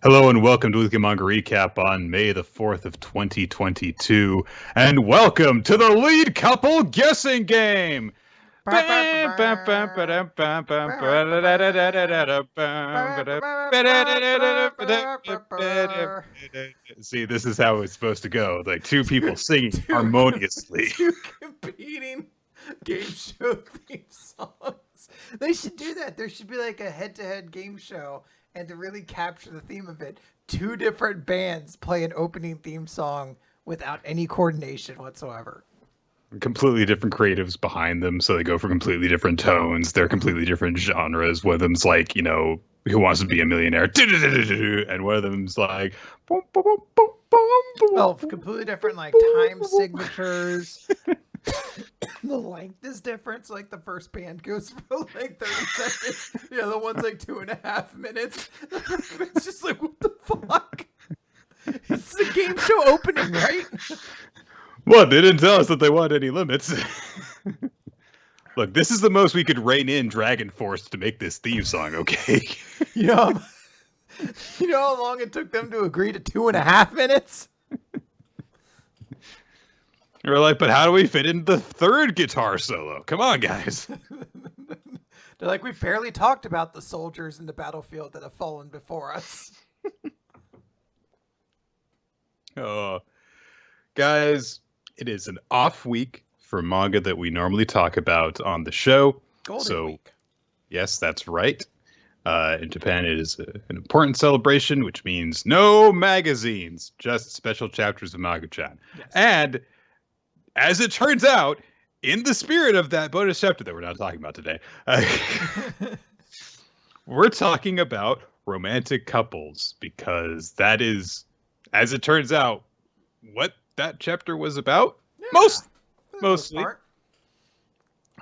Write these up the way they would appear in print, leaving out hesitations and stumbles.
Hello and welcome to Weekly Manga Recap on May the 4th of 2022. And welcome to the lead couple guessing game! See, this is how it's supposed to go. Like two people singing harmoniously. Two competing game show theme songs. They should do that. There should be like a head-to-head game show, and to really capture the theme of it, two different bands play an opening theme song without any coordination whatsoever. Completely different creatives behind them, so they go for completely different tones. They're completely different genres. One of them's like, you know, Who Wants to Be a Millionaire? And one of them's like, well, completely different, like time signatures. The length is different. So, like, the first band goes for like 30 seconds. The other one's like 2.5 minutes. It's just like, what the fuck? It's a game show opening, right? Well, they didn't tell us that they wanted any limits. Look, this is the most we could rein in Dragon Force to make this theme song, okay? You know how long it took them to agree to 2.5 minutes? We're like, but how do we fit in the third guitar solo? Come on, guys. They're like, we barely talked about the soldiers in the battlefield that have fallen before us. Oh, guys, it is an off week for manga that we normally talk about on the show. Golden Week. Yes, that's right. In Japan, it is an important celebration, which means no magazines, just special chapters of Manga-chan. Yes. And as it turns out, in the spirit of that bonus chapter that we're not talking about today, we're talking about romantic couples, because that is, as it turns out, what that chapter was about. Yeah, mostly.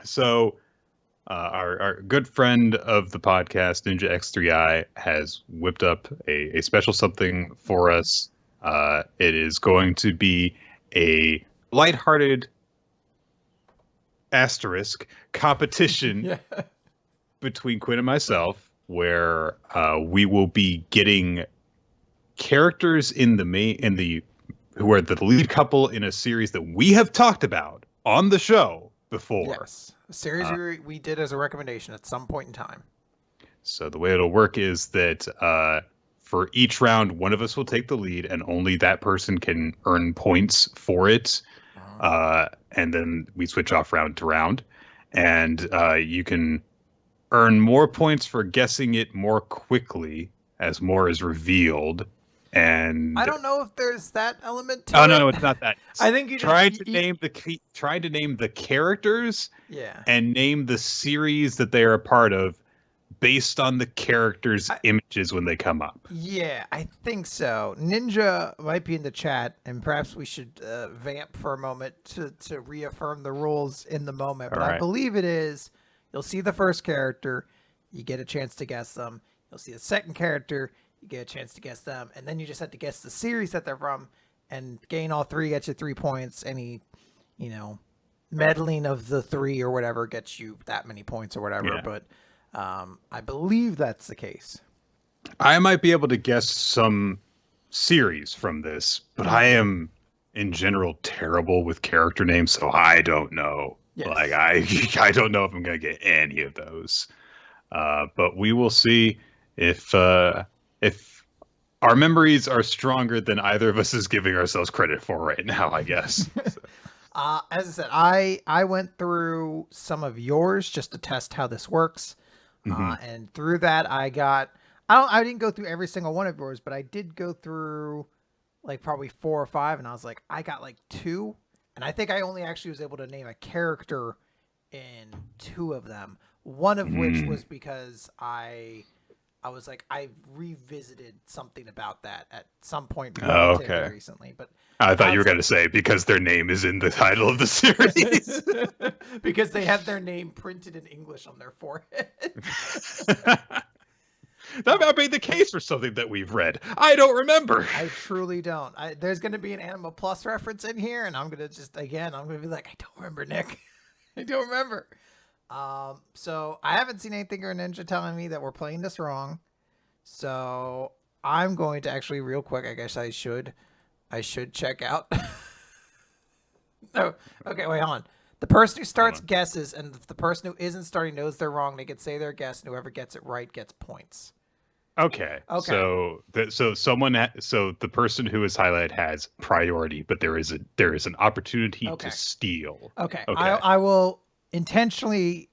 So our good friend of the podcast, Ninja X3I, has whipped up a special something for us. It is going to be a lighthearted asterisk competition between Quinn and myself, where we will be getting characters who are the lead couple in a series that we have talked about on the show before. Yes, a series we did as a recommendation at some point in time. So the way it'll work is that for each round, one of us will take the lead, and only that person can earn points for it. And then we switch off round to round, and you can earn more points for guessing it more quickly as more is revealed. And I don't know if there's that element to it. No, it's not that. I think you trying to name the characters, and name the series that they are a part of based on the characters' images when they come up. Yeah, I think so. Ninja might be in the chat, and perhaps we should vamp for a moment to reaffirm the rules in the moment. But I believe it is, you'll see the first character, you get a chance to guess them. You'll see the second character, you get a chance to guess them. And then you just have to guess the series that they're from, and gain all three gets you 3 points. Any, meddling of the three or whatever gets you that many points or whatever. Yeah. But I believe that's the case. I might be able to guess some series from this, but I am in general terrible with character names, so I don't know. Yes. Like I don't know if I'm gonna get any of those. But we will see if our memories are stronger than either of us is giving ourselves credit for right now, I guess. So. As I said, I went through some of yours just to test how this works. And through that, I didn't go through every single one of yours, but I did go through like probably 4 or 5, and I was like, I got like 2, and I think I only actually was able to name a character in 2 of them. One of which was because I I was like, I revisited something about that at some point Oh, relatively okay. recently, but I thought you were outside going to say because their name is in the title of the series. because they have their name printed in English on their forehead. That might be the case for something that we've read. I don't remember. I truly don't. There's going to be an Animal Plus reference in here, and I'm going to just, again, I'm going to be like, I don't remember, Nick. I don't remember. So I haven't seen anything or Ninja telling me that we're playing this wrong. So I'm going to actually, real quick, I guess I should check out. No, okay, wait, hold on. The person who starts guesses, and if the person who isn't starting knows they're wrong, they can say their guess, and whoever gets it right gets points. Okay. So the person who is highlighted has priority, but there is an opportunity to steal. Okay. I will intentionally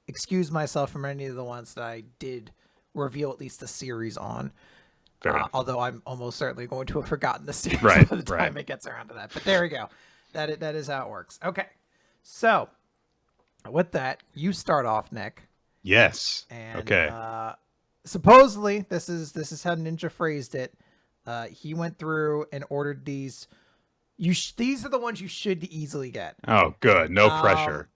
excuse myself from any of the ones that I did reveal at least the series on. Although I'm almost certainly going to have forgotten the series by the time it gets around to that. But there we go. That is how it works. Okay. So with that, you start off, Nick. Yes. And, okay. Supposedly, this is how Ninja phrased it. He went through and ordered these. These are the ones you should easily get. Oh, good. No pressure.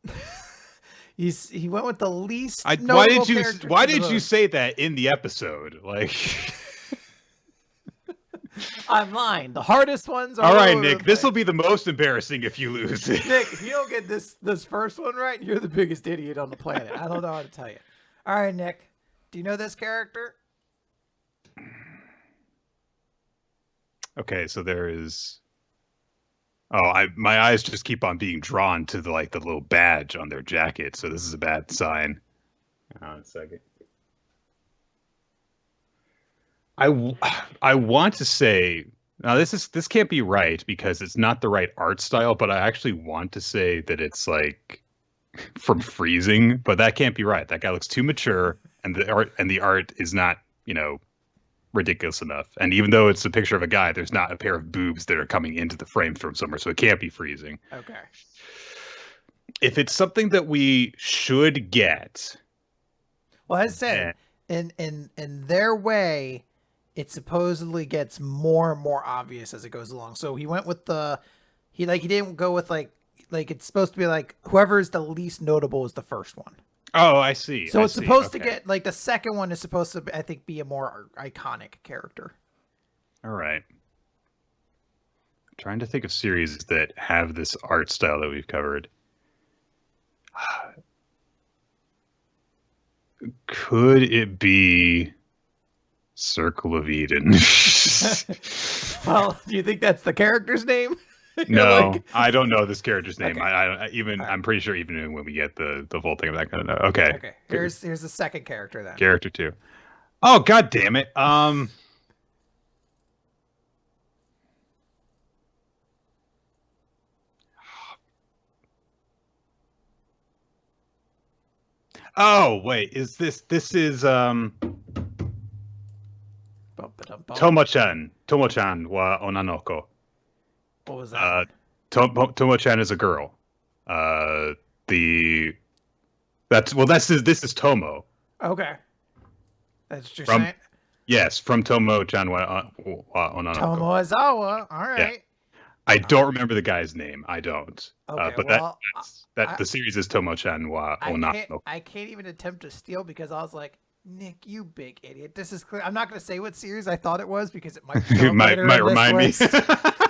He went with the least. Why did you say that in the episode? Like, I'm lying. The hardest ones are. All right, Nick. This will be the most embarrassing if you lose. Nick, if you don't get this first one right, you're the biggest idiot on the planet. I don't know how to tell you. All right, Nick. Do you know this character? Okay, so there is. Oh, my eyes just keep on being drawn to the little badge on their jacket. So this is a bad sign. Hold on a second. I want to say now this can't be right because it's not the right art style, but I actually want to say that it's like from Freezing, but that can't be right. That guy looks too mature, and the art is not, ridiculous enough. And even though it's a picture of a guy, there's not a pair of boobs that are coming into the frame from somewhere, so it can't be Freezing. Okay. If it's something that we should get, well, as I said, in their way, it supposedly gets more and more obvious as it goes along. So he went with he didn't go with like it's supposed to be like whoever is the least notable is the first one. Oh, I see. So it's supposed to get like the second one is supposed to, I think, be a more iconic character. All right. I'm trying to think of series that have this art style that we've covered. Could it be Circle of Eden? Well, do you think that's the character's name? No, I don't know this character's name. Okay. I'm pretty sure even when we get the full thing, I'm not gonna know. Okay. Okay. Here's the second character then. Character 2. Oh, god damn it. Oh, wait. This is Tomo-chan wa Onanoko. What was that? Tomo-chan is a girl. This is Tomo. Okay. That's what you're saying? Yes, from Tomo-chan wa Onanoko. Tomozawa. All right. Yeah. I don't remember the guy's name. I don't. Okay, but the series is Tomo-chan wa Onanoko. I can't even attempt to steal because I was like, Nick, you big idiot. This is clear. I'm not going to say what series I thought it was because it might might remind me.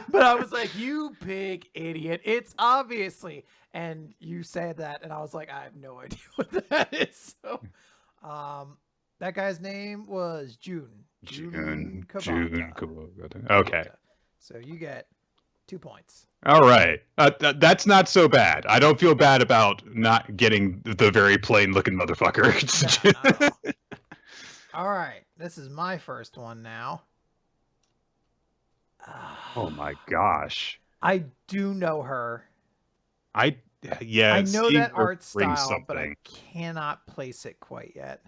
But I was like, you big idiot. It's obviously. And you said that, and I was like, I have no idea what that is. So, that guy's name was Jun Kubota. Okay. So you get 2 points. All right. That's not so bad. I don't feel bad about not getting the very plain looking motherfucker. No. All right. This is my first one now. Oh my gosh. I do know her. I know that art style, but I cannot place it quite yet.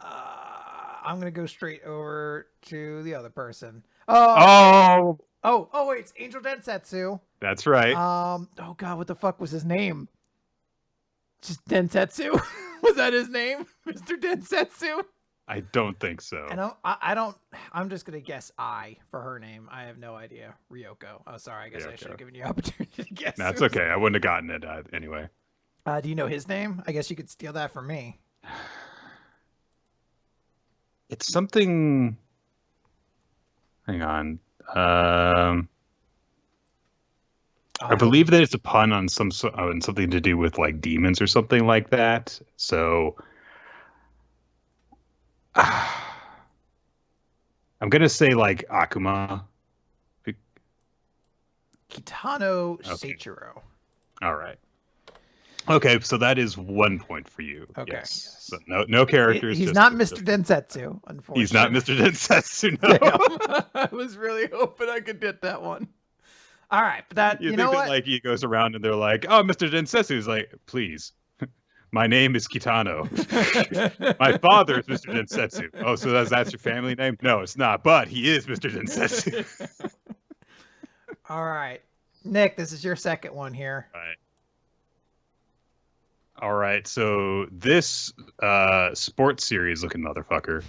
I'm going to go straight over to the other person. Oh, wait, it's Angel Densetsu. That's right. Oh god, what the fuck was his name? Just Densetsu. Was that his name, Mr. Densetsu? I don't think so. And I don't. I'm just gonna guess I for her name. I have no idea. Ryoko. Oh, sorry. I guess I should have given you opportunity to guess. That's okay. I wouldn't have gotten it anyway. Do you know his name? I guess you could steal that from me. It's something. Hang on. I believe that it's a pun on something to do with like demons or something like that. So I'm gonna say like Akuma. Kitano Seichiro. All right. Okay, so that is 1 point for you. Okay. Yes. So no characters. He's not Mr. Densetsu, unfortunately. He's not Mr. Densetsu. No. I was really hoping I could get that one. All right, but that you know think what? That, like he goes around and they're like, "Oh, Mr. Densetsu is like, please, my name is Kitano. My father is Mr. Densetsu. Oh, so that's your family name? No, it's not. But he is Mr. Densetsu." All right, Nick, this is your second one here. All right. So this sports series looking motherfucker.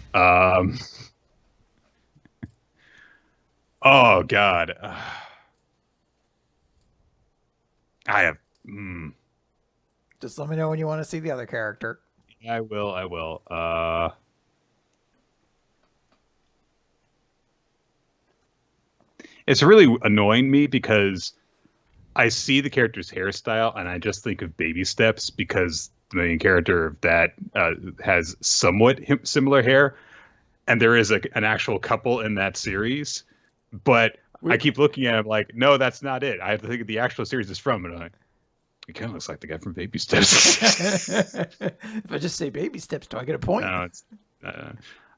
Oh God. I have. Just let me know when you want to see the other character. I will. It's really annoying me because I see the character's hairstyle and I just think of Baby Steps because the main character of that has somewhat similar hair, and there is an actual couple in that series. But I keep looking at him like, no, that's not it. I have to think of the actual series it's from, and I'm like, it kind of looks like the guy from Baby Steps. If I just say Baby Steps, do I get a point? No, it's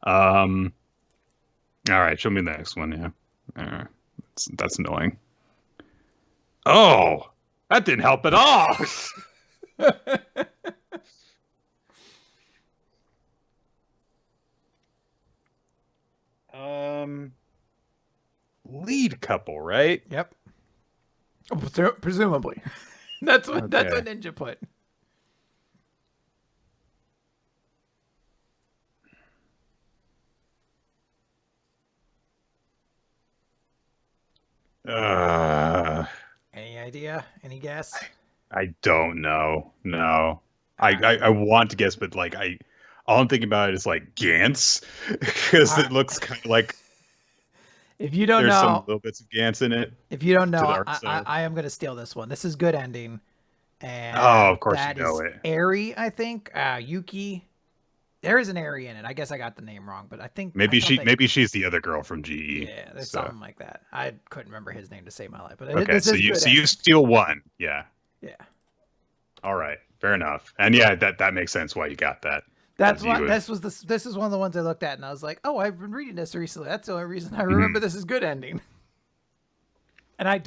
all right, show me the next one. Yeah, that's annoying. Oh, that didn't help at all. Lead couple, right? Yep. Presumably. That's what Ninja put. Any idea? Any guess? I don't know. No. I want to guess, but like all I'm thinking about is like Gantz because it looks kind of like. If you don't there's know, some little bits of Gantz in it. If you don't know, I am gonna steal this one. This is Good Ending, and of course you know it. Eri, I think. Yuki. There is an Eri in it. I guess I got the name wrong, but I think maybe she's the other girl from GE. Yeah, there's something like that. I couldn't remember his name to save my life, but okay. So you steal one, yeah. Yeah. All right, fair enough. And yeah, that makes sense why you got that. That's what this is one of the ones I looked at and I was like, oh, I've been reading this recently. That's the only reason I remember this is Good Ending. And I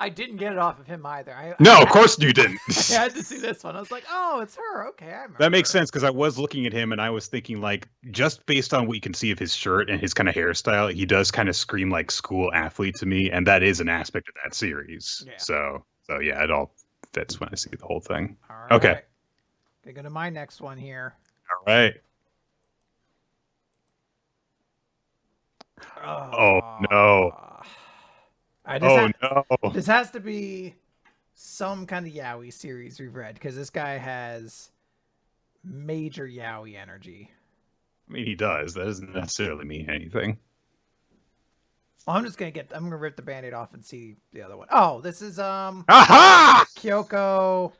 didn't get it off of him either. No, of course you didn't. I had to see this one. I was like, oh, it's her. Okay, I remember. That makes sense because I was looking at him and I was thinking like, just based on what you can see of his shirt and his kind of hairstyle, he does kind of scream like school athlete to me, and that is an aspect of that series. Yeah. So yeah, it all fits when I see the whole thing. All right. Okay. Gonna go to my next one here. All right. Oh no. No. This has to be some kind of yaoi series we've read because this guy has major yaoi energy. I mean, he does. That doesn't necessarily mean anything. Well, I'm gonna rip the Band-Aid off and see the other one. Oh, this is Aha! Kyoko,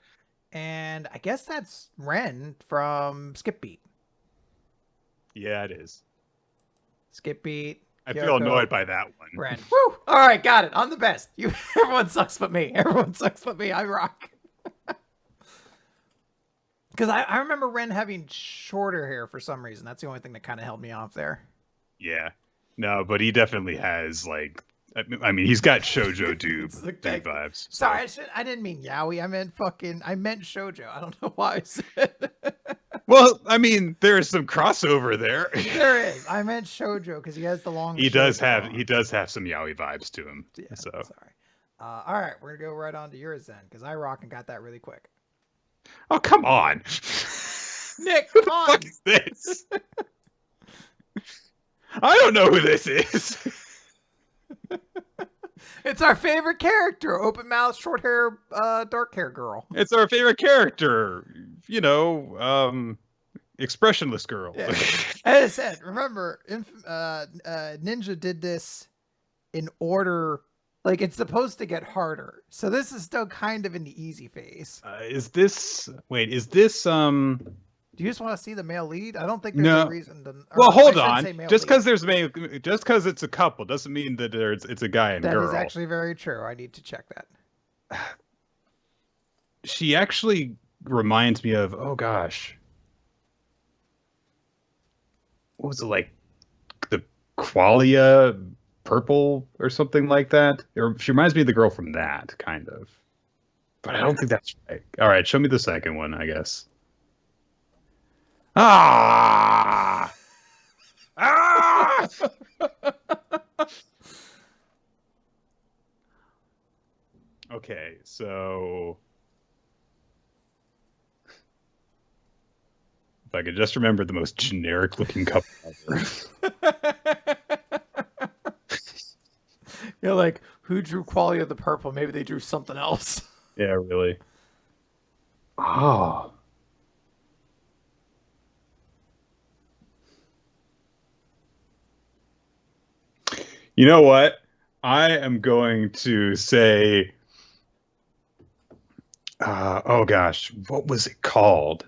and I guess that's Ren from Skip Beat. Yeah, it is. Skip Beat. I feel annoyed by that one. Ren. Woo! All right, got it. I'm the best. Everyone sucks but me. Everyone sucks but me. I rock. Because I remember Ren having shorter hair for some reason. That's the only thing that kind of held me off there. Yeah. No, but he definitely has, like, I mean, he's got shoujo dude vibes. So. Sorry, I didn't mean yaoi. I meant shoujo. I don't know why I said Well, I mean, there's some crossover there. There is. I meant shoujo because he has the long. He does have some yaoi vibes to him. Yeah. So sorry. All right, we're gonna go right on to yours then because I rock and got that really quick. Oh, come on. Nick, Who come the on. fuck is this? I don't know who this is. It's our favorite character, open mouth, short hair, dark hair girl. It's our favorite character. You know, expressionless girl. Yeah. As I said, remember, Ninja did this in order, like it's supposed to get harder. So this is still kind of in the easy phase. Is this? Wait, is this? Do you just want to see the male lead? I don't think there's a No. reason to. Well, hold on. Just because because it's a couple doesn't mean that it's a guy and that girl. That is actually very true. I need to check that. She actually reminds me of, oh gosh, what was it, like the Qualia Purple or something like that? Or she reminds me of the girl from that, kind of. But I don't think that's right. All right, show me the second one, I guess. Ah! Ah! Okay, so if I could just remember the most generic looking couple ever. You're like, who drew Qualia the Purple? Maybe they drew something else. Yeah, really. Oh. You know what? I am going to say, oh gosh, what was it called?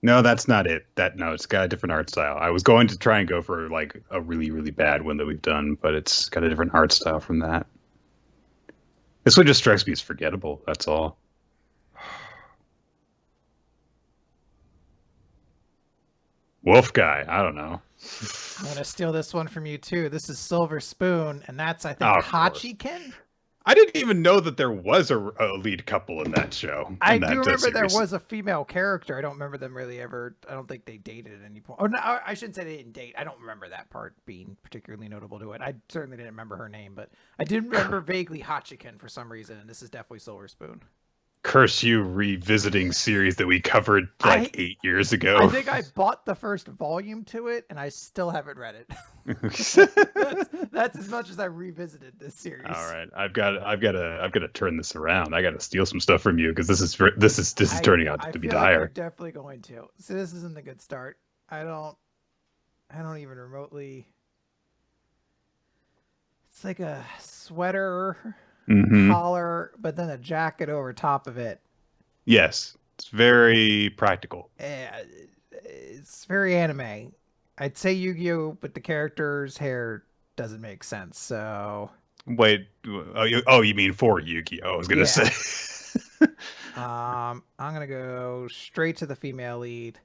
No, that's not it. No, it's got a different art style. I was going to try and go for like a really, really bad one that we've done, but it's got a different art style from that. This one just strikes me as forgettable. That's all. Wolf guy. I don't know. I'm gonna steal this one from you too. This is Silver Spoon, and that's I think Hachiken. I didn't even know that there was a lead couple in that show. I do remember there was a female character. I don't remember them really ever. I don't think they dated at any point. Oh no, I shouldn't say they didn't date. I don't remember that part being particularly notable to it. I certainly didn't remember her name, but I did remember vaguely Hachiken for some reason, and this is definitely Silver Spoon. Curse you, revisiting series that we covered like 8 years ago. I think I bought the first volume to it, and I still haven't read it. that's as much as I revisited this series. All right, I've got to turn this around. I got to steal some stuff from you because this is turning out to be dire. Like you're definitely going to. So this isn't a good start. I don't even remotely. It's like a sweater. Collar, but then a jacket over top of it. Yes, it's very practical. It's very anime. I'd say Yu-Gi-Oh, but the character's hair doesn't make sense. So wait, you mean for Yu-Gi-Oh? I was gonna say. I'm gonna go straight to the female lead.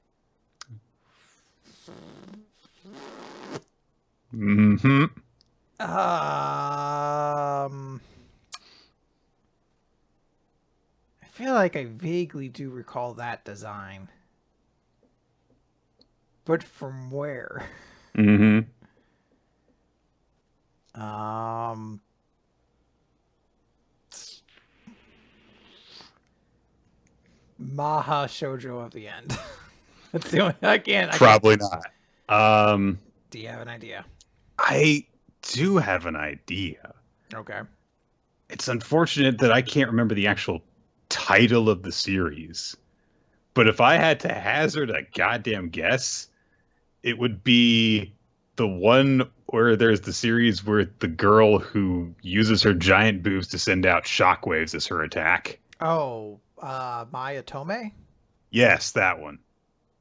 Mm-hmm. I feel like I vaguely do recall that design. But from where? Mm-hmm. Maha Shoujo of the End. That's the only I can't. Probably not. Do you have an idea? I do have an idea. Okay. It's unfortunate that I can't remember the actual title of the series, but if I had to hazard a goddamn guess, it would be the one where there's the series where the girl who uses her giant boobs to send out shockwaves as her attack. Oh, Maya Tome? Yes, that one.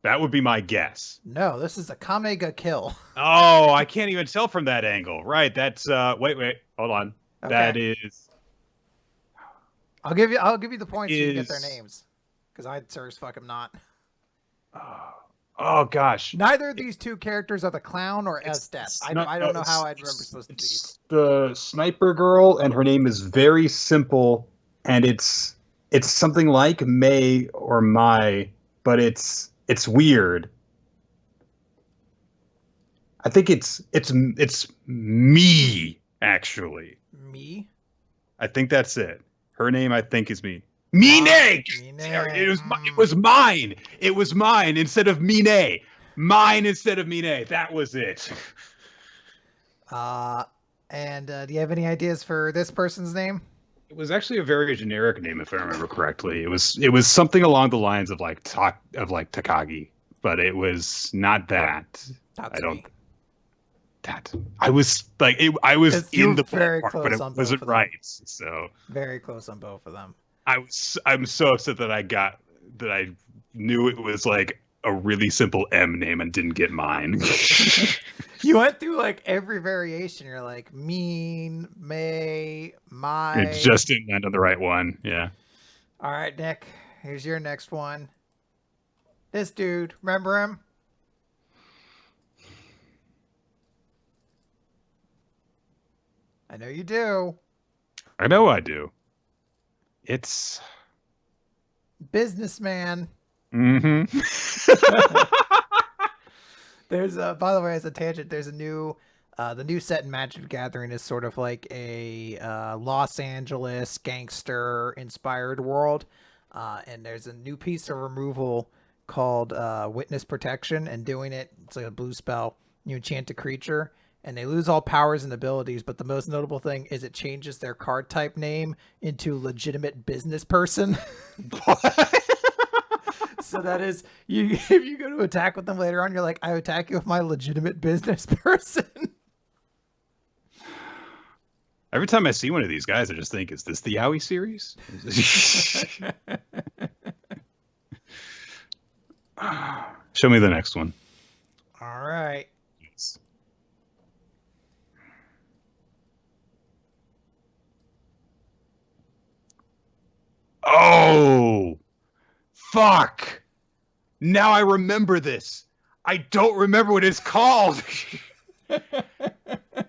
That would be my guess. No, this is a Kamega Kill. Oh, I can't even tell from that angle. Right, that's wait, hold on. Okay. That is I'll give you the points so you can get their names. Because I'd sure as fuck am not. Oh gosh. Neither of these two characters are the clown or Estet. I don't know how I'd remember supposed to be. The sniper girl, and her name is very simple, and it's something like May or Mai, but it's weird. I think it's me, actually. Me? I think that's it. Her name, I think, is me. Mine. Mine. It was mine. It was mine instead of Mine. Mine instead of Mine. That was it. And do you have any ideas for this person's name? It was actually a very generic name, if I remember correctly. It was something along the lines of like Takagi, but it was not that. I don't. That I was like I was in the ballpark, but it wasn't right. So very close on both of them. I'm so upset that I knew it was like a really simple M name and didn't get mine. You went through like every variation. You're like mean, may, my. It just didn't land on the right one. Yeah. All right, Nick. Here's your next one. This dude, remember him? I know you do. I know I do. It's businessman. Mm-hmm. There's by the way, as a tangent, there's a new the new set in Magic the Gathering is sort of like a Los Angeles gangster inspired world, and there's a new piece of removal called Witness Protection, and doing it's like a blue spell. You enchant a creature and they lose all powers and abilities, but the most notable thing is it changes their card type name into legitimate business person. So that is, if you go to attack with them later on, you're like, I attack you with my legitimate business person. Every time I see one of these guys, I just think, is this the Yowie series? Show me the next one. All right. Yes. Oh, fuck. Now I remember this. I don't remember what it's called.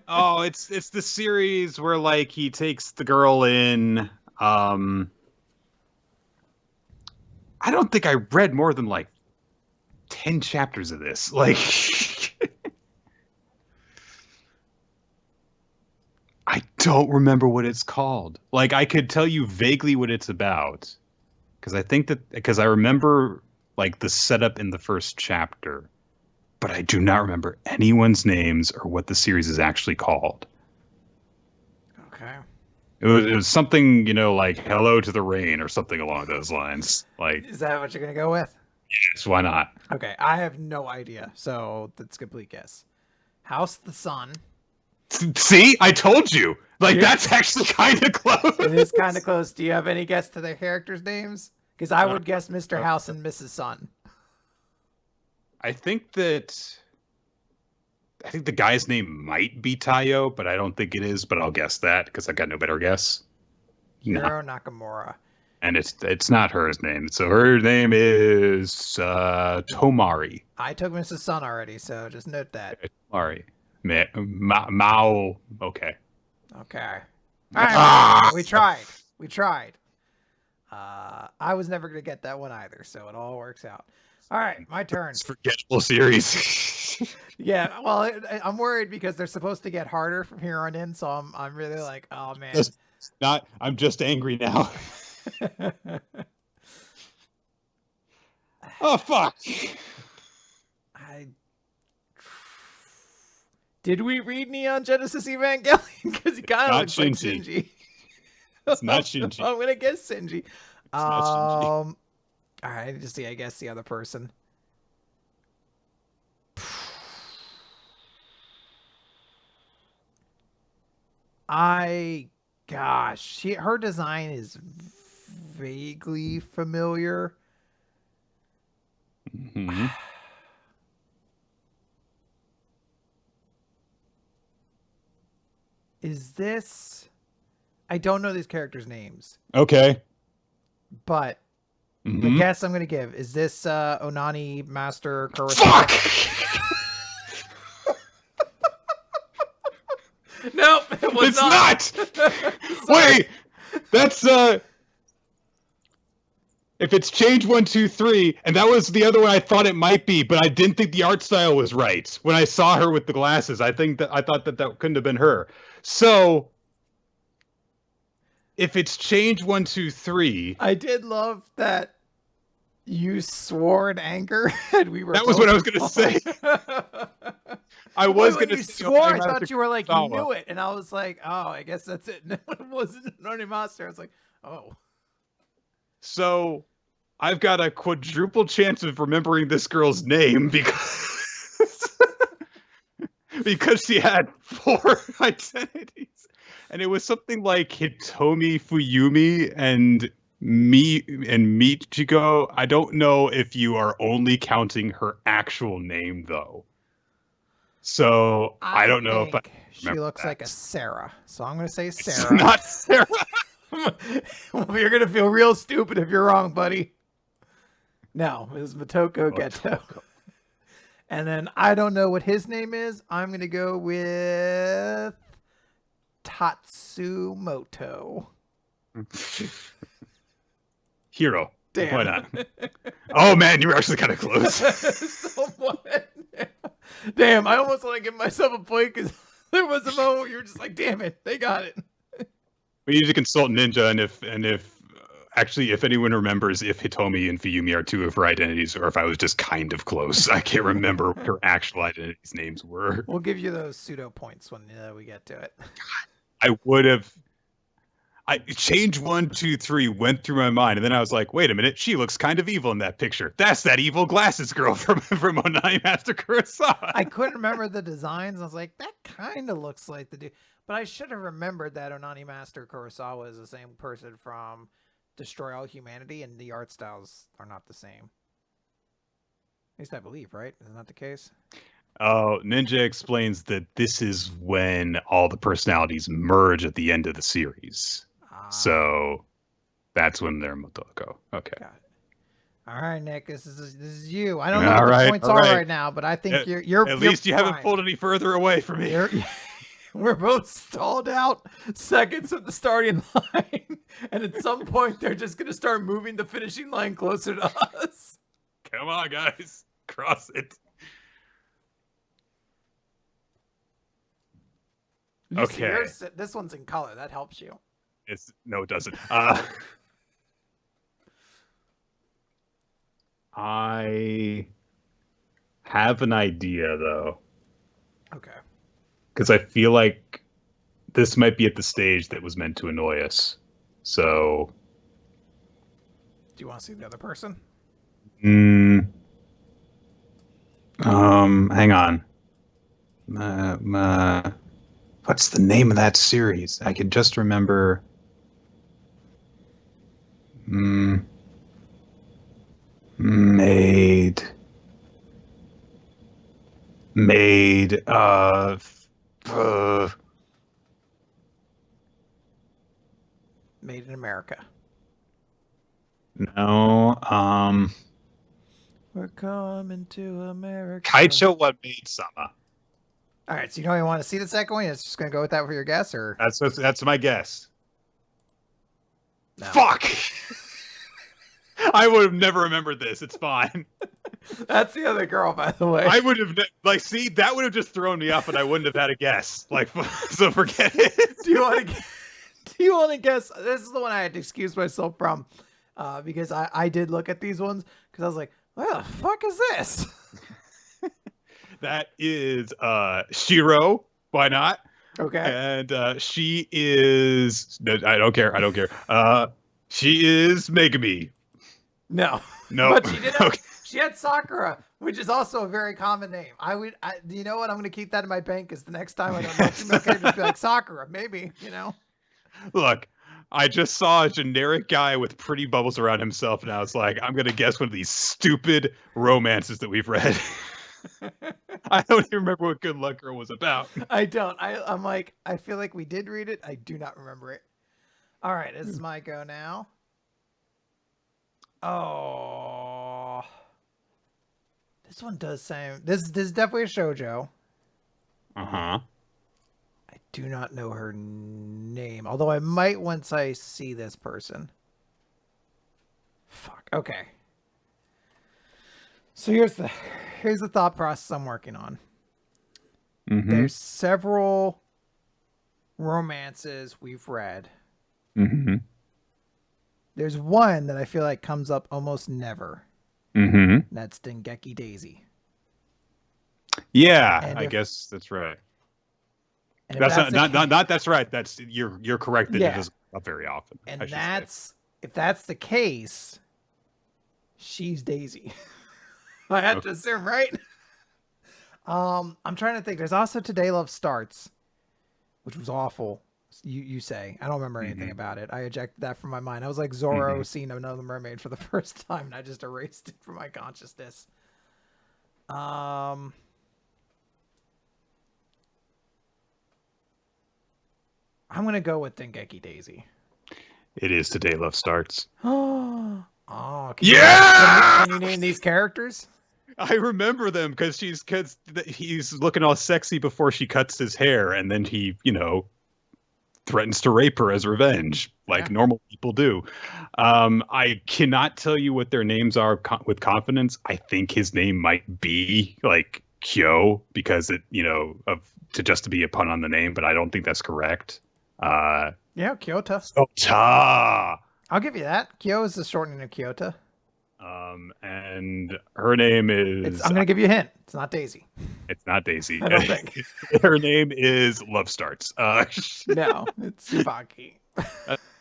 Oh, it's the series where like he takes the girl in. I don't think I read more than like 10 chapters of this. Like I don't remember what it's called. Like I could tell you vaguely what it's about because I remember like the setup in the first chapter, but I do not remember anyone's names or what the series is actually called. Okay. It was something, like Hello to the Rain or something along those lines. Like, is that what you're gonna go with? Yes, why not? Okay, I have no idea, so that's a complete guess. House the Sun. See, I told you. Like, that's actually kind of close. It is kind of close. Do you have any guess to their characters' names? Because I would guess Mr. House and Mrs. Sun. I think the guy's name might be Tayo, but I don't think it is. But I'll guess that because I got no better guess. Hiro Nakamura. And it's not her name. So her name is Tomari. I took Mrs. Sun already, so just note that. Tomari. Mao. Okay. Okay. All right. We tried. I was never going to get that one either, so it all works out. All right, my turn. It's a forgettable series. Yeah, well, I'm worried because they're supposed to get harder from here on in, so I'm really like, oh man. I'm just angry now. Oh fuck. Did we read Neon Genesis Evangelion? Because he kind of looks like Shinji. It's not Shinji. I'm gonna guess Shinji. Shinji. All right, just see. I guess the other person. Gosh, her design is vaguely familiar. Mm-hmm. Is this? I don't know these characters' names. Okay. But the guess I'm going to give is this Onani Master Fuck! Nope, it was not. Wait, that's if it's Change 1, 2, 3, and that was the other one I thought it might be, but I didn't think the art style was right when I saw her with the glasses. I thought that couldn't have been her. So if it's change 123, I did love that you swore in anger, and we were. That was what I was gonna say. I was when gonna you say swore, I thought you were like Kurosawa. you knew it, and I was like, oh, I guess that's it. No, it wasn't Noni Master. I was like, oh. So I've got a quadruple chance of remembering this girl's name because she had 4 identities, and it was something like Hitomi Fuyumi and Michiko. I don't know if you are only counting her actual name though. So I don't know if I she remember looks that. like a Sarah, so I'm gonna say It's Sarah. not Sarah. Well, you're gonna feel real stupid if you're wrong, buddy. No, it was Motoko Geto. And then I don't know what his name is. I'm gonna go with Tatsumoto. Hero. Damn. Why not? Oh man, you were actually kind of close. Somewhat. Damn, I almost want to give myself a point because there was a moment where you were just like, "Damn it, they got it." We need to consult Ninja, and if actually, if anyone remembers if Hitomi and Fuyumi are 2 of her identities, or if I was just kind of close. I can't remember what her actual identities names were. We'll give you those pseudo points when we get to it. I would have. Change 123 went through my mind, and then I was like, "Wait a minute, she looks kind of evil in that picture. That's that evil glasses girl from Onani Master Kurosawa." I couldn't remember the designs. I was like, "That kind of looks like the dude," but I should have remembered that Onani Master Kurosawa is the same person from Destroy All Humanity, and the art styles are not the same. At least I believe, right? Isn't that the case? Oh, Ninja explains that this is when all the personalities merge at the end of the series. So that's when they're Motoko. Okay. Got it. All right, Nick. This is you. I don't know what the points are right now, but I think you're at least you haven't pulled any further away from me. We're both stalled out seconds of the starting line, and at some point they're just gonna start moving the finishing line closer to us. Come on, guys, cross it. Okay. This one's in color. That helps you. No, it doesn't. I have an idea though. Okay. Because I feel like this might be at the stage that was meant to annoy us. So. Do you want to see the other person? Hang on. What's the name of that series? I can just remember. Made in America. No. We're coming to America. Kaicho what made Sama. All right, so you don't even want to see the second one? It's just gonna go with that for your guess, or that's my guess. No. Fuck. I would have never remembered this. It's fine. That's the other girl, by the way. I would have see that would have just thrown me off, and I wouldn't have had a guess. So forget it. Do you want to guess? This is the one I had to excuse myself from, because I did look at these ones because I was like, "What the fuck is this?" That is Shiro. Why not? Okay. And she is. I don't care. She is Megami. No. But she did. She had Sakura, which is also a very common name. You know what? I'm going to keep that in my bank because the next time I don't know female characters, be like Sakura, maybe. Look, I just saw a generic guy with pretty bubbles around himself, and I was like, I'm going to guess one of these stupid romances that we've read. I don't even remember what Good Luck Girl was about. I don't. I'm like, I feel like we did read it. I do not remember it. All right, this is my go now. Oh, this one does sound. This is definitely a shoujo. I do not know her name, although I might once I see this person. Fuck. Okay. So here's the thought process I'm working on. There's several romances we've read Mm-hmm. There's one that I feel like comes up almost never. Mm-hmm. That's Dengeki Daisy. Yeah, And I if guess that's right. and if That's that's not the not, case, not not that's right. That's you're correct that it yeah, doesn't come up very often, I and should say. that's if that's the case, she's Daisy. I had to Okay. assume, right? I'm trying to think. There's also Today Love Starts, which was awful. You say I don't remember anything Mm-hmm. about it. I ejected that from my mind. I was like Mm-hmm. Zorro seeing Another Mermaid for the first time, and I just erased it from my consciousness. Um, I'm gonna go with Dengeki Daisy. It is Today Love Starts. Oh, Yeah! can you name these characters? I remember them because he's looking all sexy before she cuts his hair, and then he, threatens to rape her as revenge, like Yeah. normal people do. I cannot tell you what their names are with confidence. I think his name might be like Kyo because to be a pun on the name, but I don't think that's correct. Uh, Yeah, Kyoto. Ta. I'll give you that. Kyo is the shortening of Kyoto. And her name It's. is I'm gonna give you a hint. It's not Daisy. it's not Daisy. I don't think. Her name is Love Starts. No, it's Tsubaki.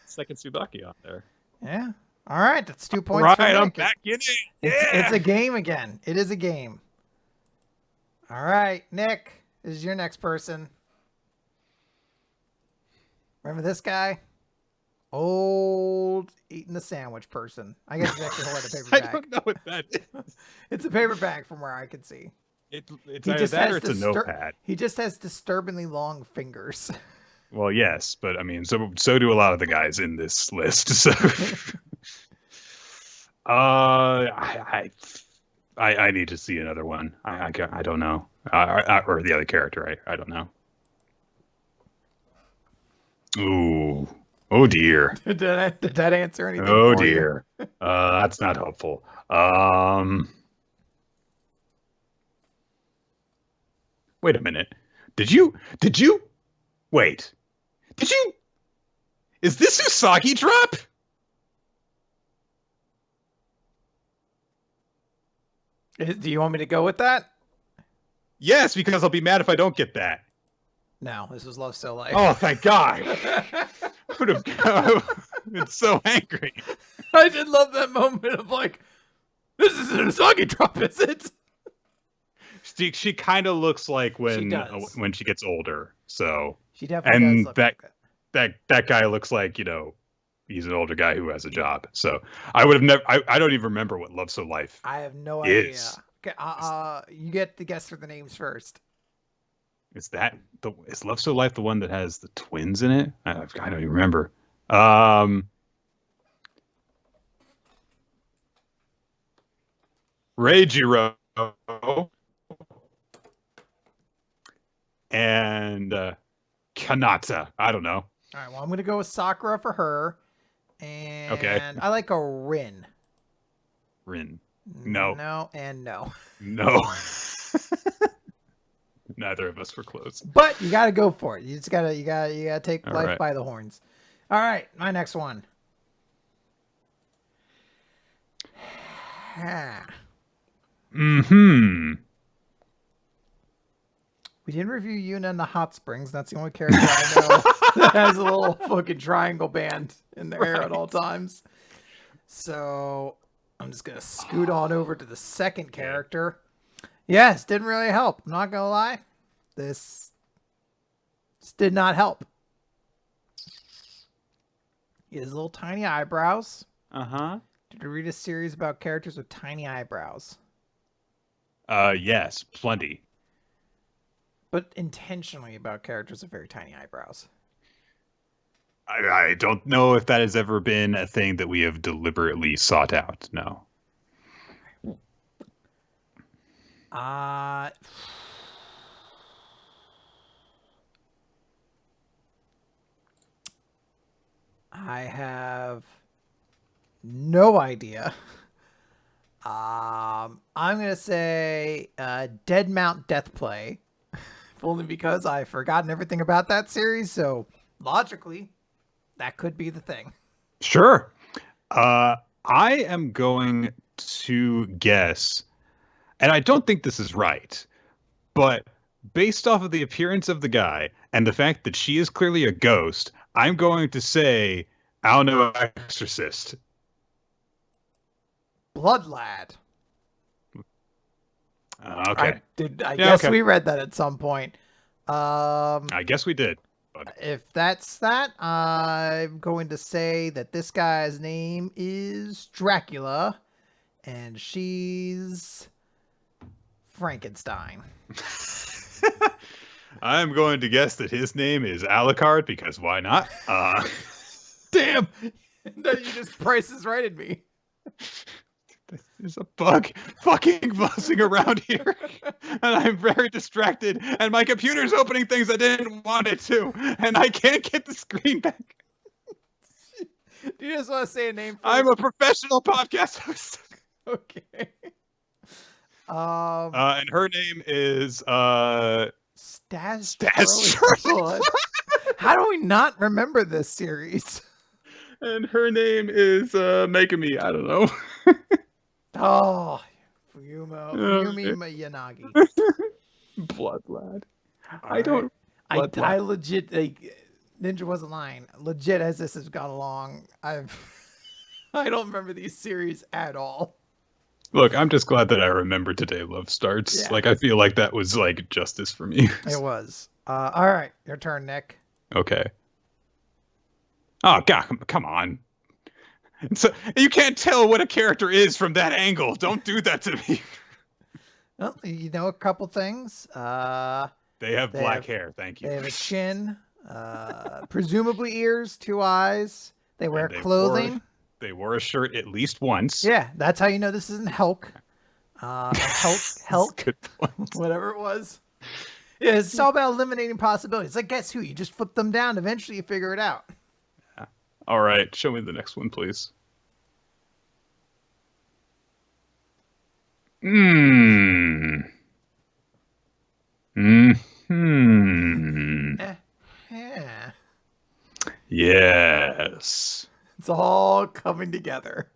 Second Tsubaki on there. Yeah. All right, that's 2 points Right, for I'm Nick. back in it. It's Yeah. a game again. It is a game. All right, Nick, this is your next person. Remember this guy? Old eating the sandwich person. I guess he's actually holding a paper I bag. don't know what that is. It's a paper bag from where I can see. It's He either just that or has it's a notepad. He just has disturbingly long fingers. Well, yes, but I mean, so do a lot of the guys in this list. So, I need to see another one. I don't know. Or the other character. I don't know. Ooh. Oh dear. did that answer anything Oh for you? dear. That's not helpful. Wait a minute. Did you wait? Did you Is this Usagi Drop? Do you want me to go with that? Yes, because I'll be mad if I don't get that. No, this was Love So Life. Oh, thank God. I would have been so angry. I did love that moment of like, this isn't a Usagi Drop, is it? She kind of looks like when she gets older. So she definitely does look like that. That guy looks like he's an older guy who has a job. So I would have never. I don't even remember what Love So Life. I have no is. idea. Okay, you get to guess for the names first. Is Love So Life the one that has the twins in it? I don't even remember. Reijiro and Kanata. I don't know. All right, well, I'm gonna go with Sakura for her, and okay. I like a Rin. Rin. No. No, and no. No. Neither of us were close. But you gotta go for it. You gotta take All life right. by the horns. All right, my next one. Mm-hmm. We didn't review Yuna and the Hot Springs. That's the only character I know that has a little fucking triangle band in their hair at all times. So I'm just gonna scoot on over to the second character. Yes, didn't really help. I'm not gonna lie. This did not help. He has little tiny eyebrows. Uh-huh. Did you read a series about characters with tiny eyebrows? Yes, plenty. But intentionally about characters with very tiny eyebrows. I don't know if that has ever been a thing that we have deliberately sought out. No. I have no idea. I'm gonna say Dead Mount Death Play, only because I've forgotten everything about that series. So logically, That could be the thing. Sure. I am going to guess, and I don't think this is right, but based off of the appearance of the guy and the fact that she is clearly a ghost, I'm going to say, I don't know, Exorcist. Blood Lad. Okay. I guess we read that at some point. I guess we did. But... If that's that, I'm going to say that this guy's name is Dracula, and she's Frankenstein. I'm going to guess that his name is Alucard, because why not? Damn! No, you just prices righted me. There's a bug fucking buzzing around here, and I'm very distracted, and my computer's opening things I didn't want it to, and I can't get the screen back. Do you just want to say a name? I'm a professional podcast host. Okay. And her name is Stas. Stas. How do we not remember this series? And her name is Megami. I don't know. Oh, Fuyumi Yanagi. Blood Lad. I don't. I legit. Ninja wasn't lying. Legit, as this has gone along, I don't remember these series at all. Look, I'm just glad that I remember Today Love Starts. Yeah. Like, I feel like that was like justice for me. It was. All right, your turn, Nick. Okay. Oh God, come on. So, you can't tell what a character is from that angle. Don't do that to me. Well, you know a couple things. They have black hair. Thank you. They have a chin, presumably ears, 2 eyes. They wear clothing. They wore a shirt at least once. Yeah, that's how you know this isn't Helk. Helk, good point. Whatever it was. Yeah, it's all about eliminating possibilities. Like, guess who? You just flip them down. Eventually, you figure it out. All right, show me the next one, please. Yeah. Yes. It's all coming together.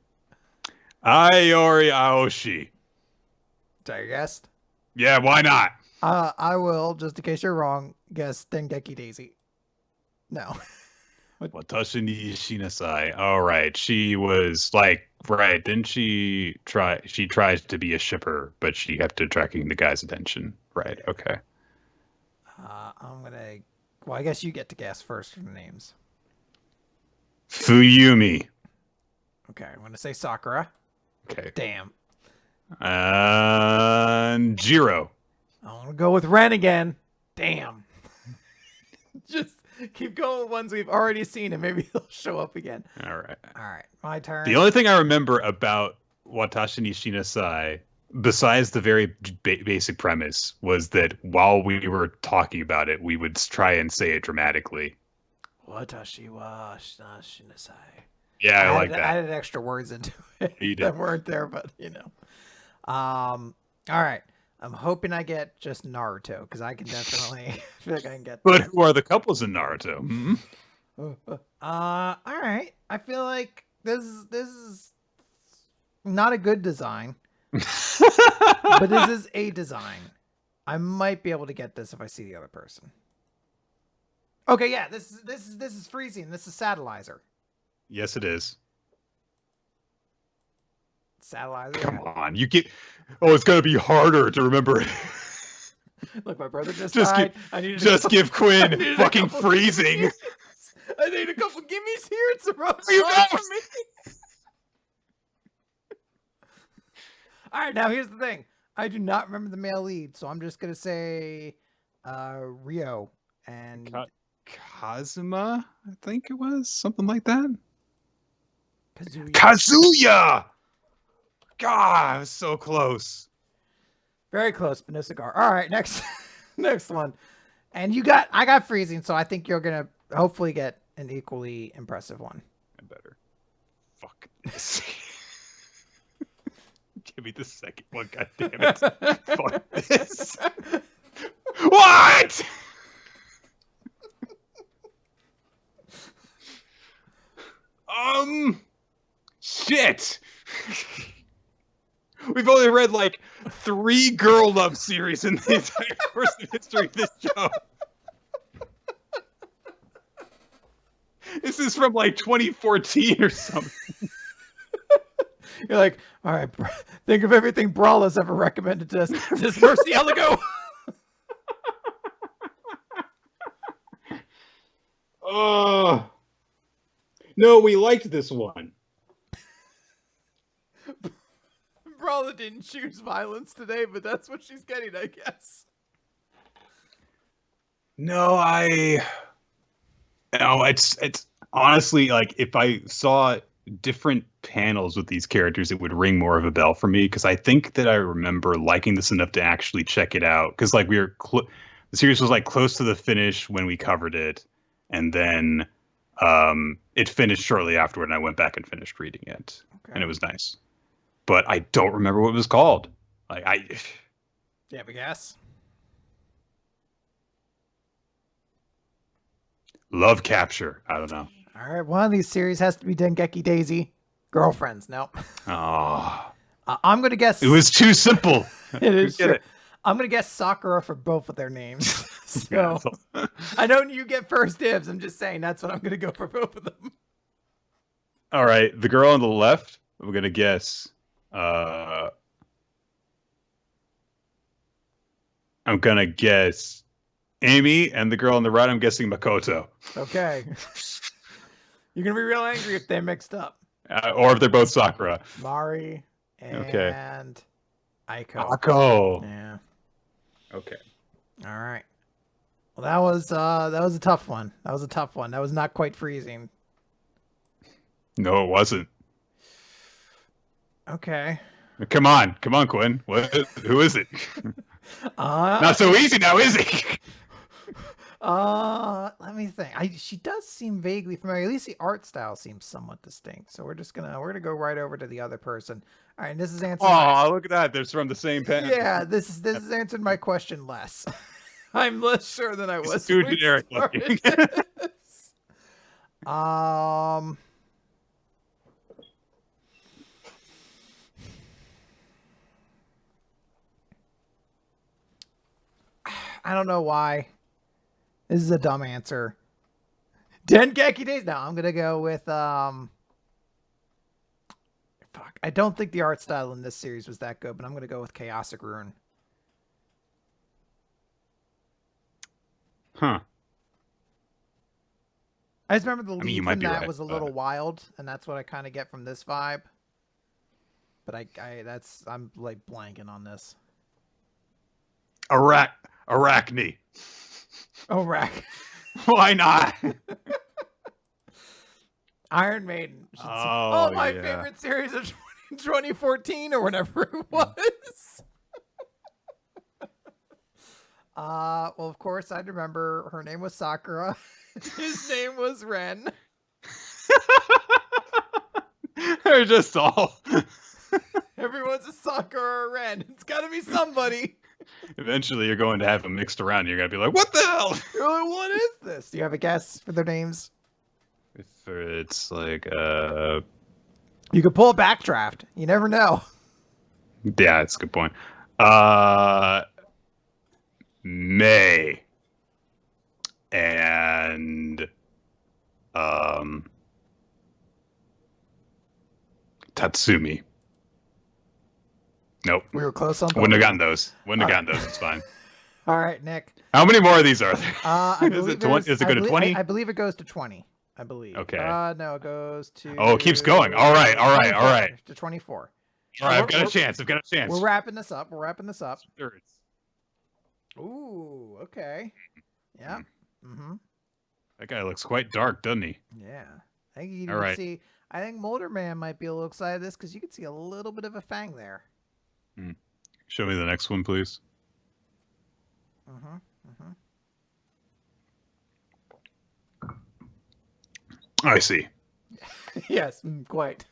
Ayori Aoshi. Did I guess? Yeah, why not? I will, just in case you're wrong, guess Dengeki Daisy. No. Watashi ni Shinasai. All right. She was like, right. Didn't she try? She tries to be a shipper, but she kept attracting the guy's attention. Right. Okay. I'm going to, well, I guess you get to guess first for the names. Fuyumi. Okay. I'm going to say Sakura. Okay. Damn. Jiro. I'm going to go with Ren again. Damn. Just keep going with ones we've already seen, and maybe they'll show up again. All right. My turn. The only thing I remember about Watashi ni Shinasai, besides the very basic premise, was that while we were talking about it, we would try and say it dramatically. Watashi wa Shinasai. Yeah, I like that. I added extra words into it that weren't there, but you know. All right. I'm hoping I get just Naruto, because I can definitely feel like I can get that. But who are the couples in Naruto? Hmm? All right. I feel like this is not a good design. But this is a design. I might be able to get this if I see the other person. Okay, yeah, this is freezing. This is Satellizer. Yes, it is. Satellizer. Come on, you get. Oh, it's gonna be harder to remember it. Look, my brother just died. Give Quinn fucking freezing. I need a couple gimmies here. It's a rough for me. All right, now here's the thing. I do not remember the male lead, so I'm just gonna say Rio and Kazuma. I think it was something like that. Kazuya. God, I was so close. Very close, but no cigar. All right, next one. And I got freezing, so I think you're gonna hopefully get an equally impressive one. I better. Fuck this. Give me the second one, god damn it. Fuck this. What? Shit! We've only read like 3 girl love series in the entire course of history of this show. This is from like 2014 or something. You're like, all right, think of everything Brawl has ever recommended to us. This Mercy Eligo. Oh. No, we liked this one. Brawler didn't choose violence today, but that's what she's getting, I guess. No, it's honestly like if I saw different panels with these characters, it would ring more of a bell for me because I think that I remember liking this enough to actually check it out because like the series was like close to the finish when we covered it, and then it finished shortly afterward, and I went back and finished reading it, and it was nice. But I don't remember what it was called. Like Do you have a guess? Love Capture. I don't know. All right, one of these series has to be Dengeki Daisy. Girlfriends. No. Oh. I'm going to guess. It was too simple. It is true. I'm going to guess Sakura for both of their names. So I know you get first dibs. I'm just saying that's what I'm going to go for both of them. All right. The girl on the left, I'm going to guess. I'm going to guess Amy, and the girl on the right, I'm guessing Makoto. Okay. You're going to be real angry if they're mixed up. Or if they're both Sakura. Mari and Aiko. Ako. Yeah. Okay. All right. Well, that was a tough one. That was a tough one. That was not quite freezing. No, it wasn't. Okay. Come on, Quinn. Who is it? Not so easy now, is it? Let me think. She does seem vaguely familiar. At least the art style seems somewhat distinct. So we're gonna go right over to the other person. All right, and this is answering. Oh, look at that! They're from the same pen. Yeah, this is answering my question less. I'm less sure than I was. It's too generic looking. I don't know why. This is a dumb answer. Dengeki Days. No, I'm gonna go with fuck. I don't think the art style in this series was that good, but I'm gonna go with Chaosic Rune. Huh. I just remember the lead from that right, was a little wild, and that's what I kind of get from this vibe. But I'm like blanking on this. Arachne. Oh, rack. Why not? Iron Maiden. Oh, my favorite series of 2014 or whatever it was. Well, of course, I'd remember her name was Sakura. His name was Ren. They're just all. Everyone's a Sakura or a Ren. It's got to be somebody. Eventually, you're going to have them mixed around. You're going to be like, what the hell? You're like, what is this? Do you have a guess for their names? If it's like, You could pull a backdraft. You never know. Yeah, that's a good point. May. And, Tatsumi. Nope. We were close on both. Wouldn't have gotten those. It's fine. All right, Nick. How many more of these are there? Is it go to 20? I believe it goes to 20. I believe. Okay. No, it goes to. Oh, it keeps going. All right. To 24. All right, I've got a chance. We're wrapping this up. Thirds. Ooh, okay. Yeah. Mm-hmm. That guy looks quite dark, doesn't he? Yeah. I think you can see. I think Molder Man might be a little excited this because you can see a little bit of a fang there. Show me the next one, please. I see. Yes, quite.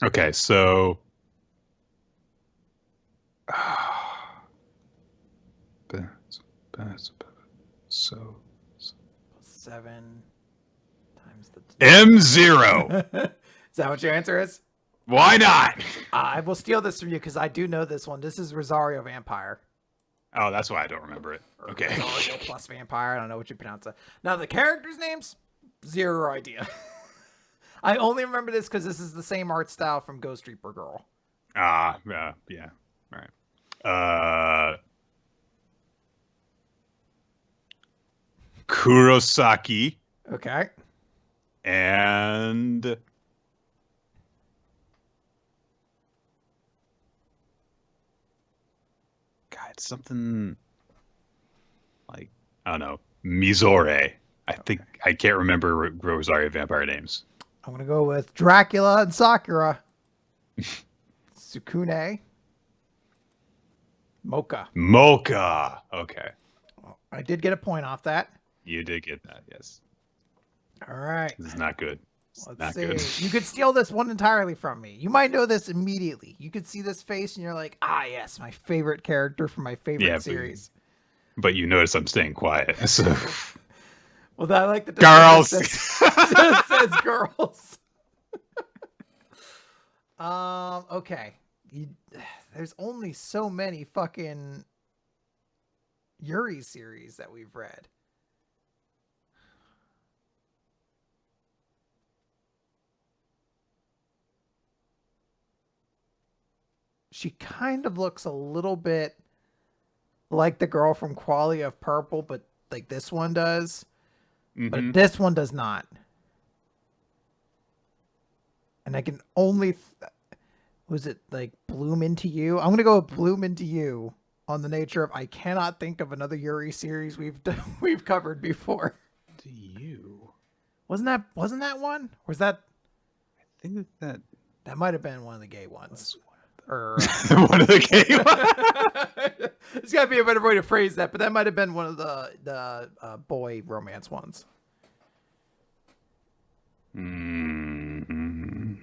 Okay, so 7 times the M0. Is that what your answer is? Why not? I will steal this from you because I do know this one. This is Rosario Vampire. Oh, that's why I don't remember it. Okay. Rosario plus Vampire. I don't know what you pronounce it. Now, the characters' names? Zero idea. I only remember this because this is the same art style from Ghost Reaper Girl. Yeah. All right. Kurosaki. Okay. And God, something like, I don't know, Mizore. I think I can't remember Rosario Vampire names. I'm gonna go with Dracula and Sakura. Sukune. Mocha. Okay. I did get a point off that. You did get that, yes. All right. This is not good. Let's see. Good. You could steal this one entirely from me. You might know this immediately. You could see this face and you're like, yes, my favorite character from my favorite series. But you notice I'm staying quiet. So. Well, I like the girls. Just says girls. Okay. There's only so many fucking Yuri series that we've read. She kind of looks a little bit like the girl from Quality of Purple, but like this one does. Mm-hmm. But this one does not. And I can only... was it like Bloom Into You? I'm going to go with Bloom Into You on the nature of I cannot think of another Yuri series we've covered before. To you. Wasn't that one? Or was that... I think that might have been one of the gay ones. Or one of the gay ones. There's got to be a better way to phrase that, but that might have been one of the boy romance ones. Mm-hmm.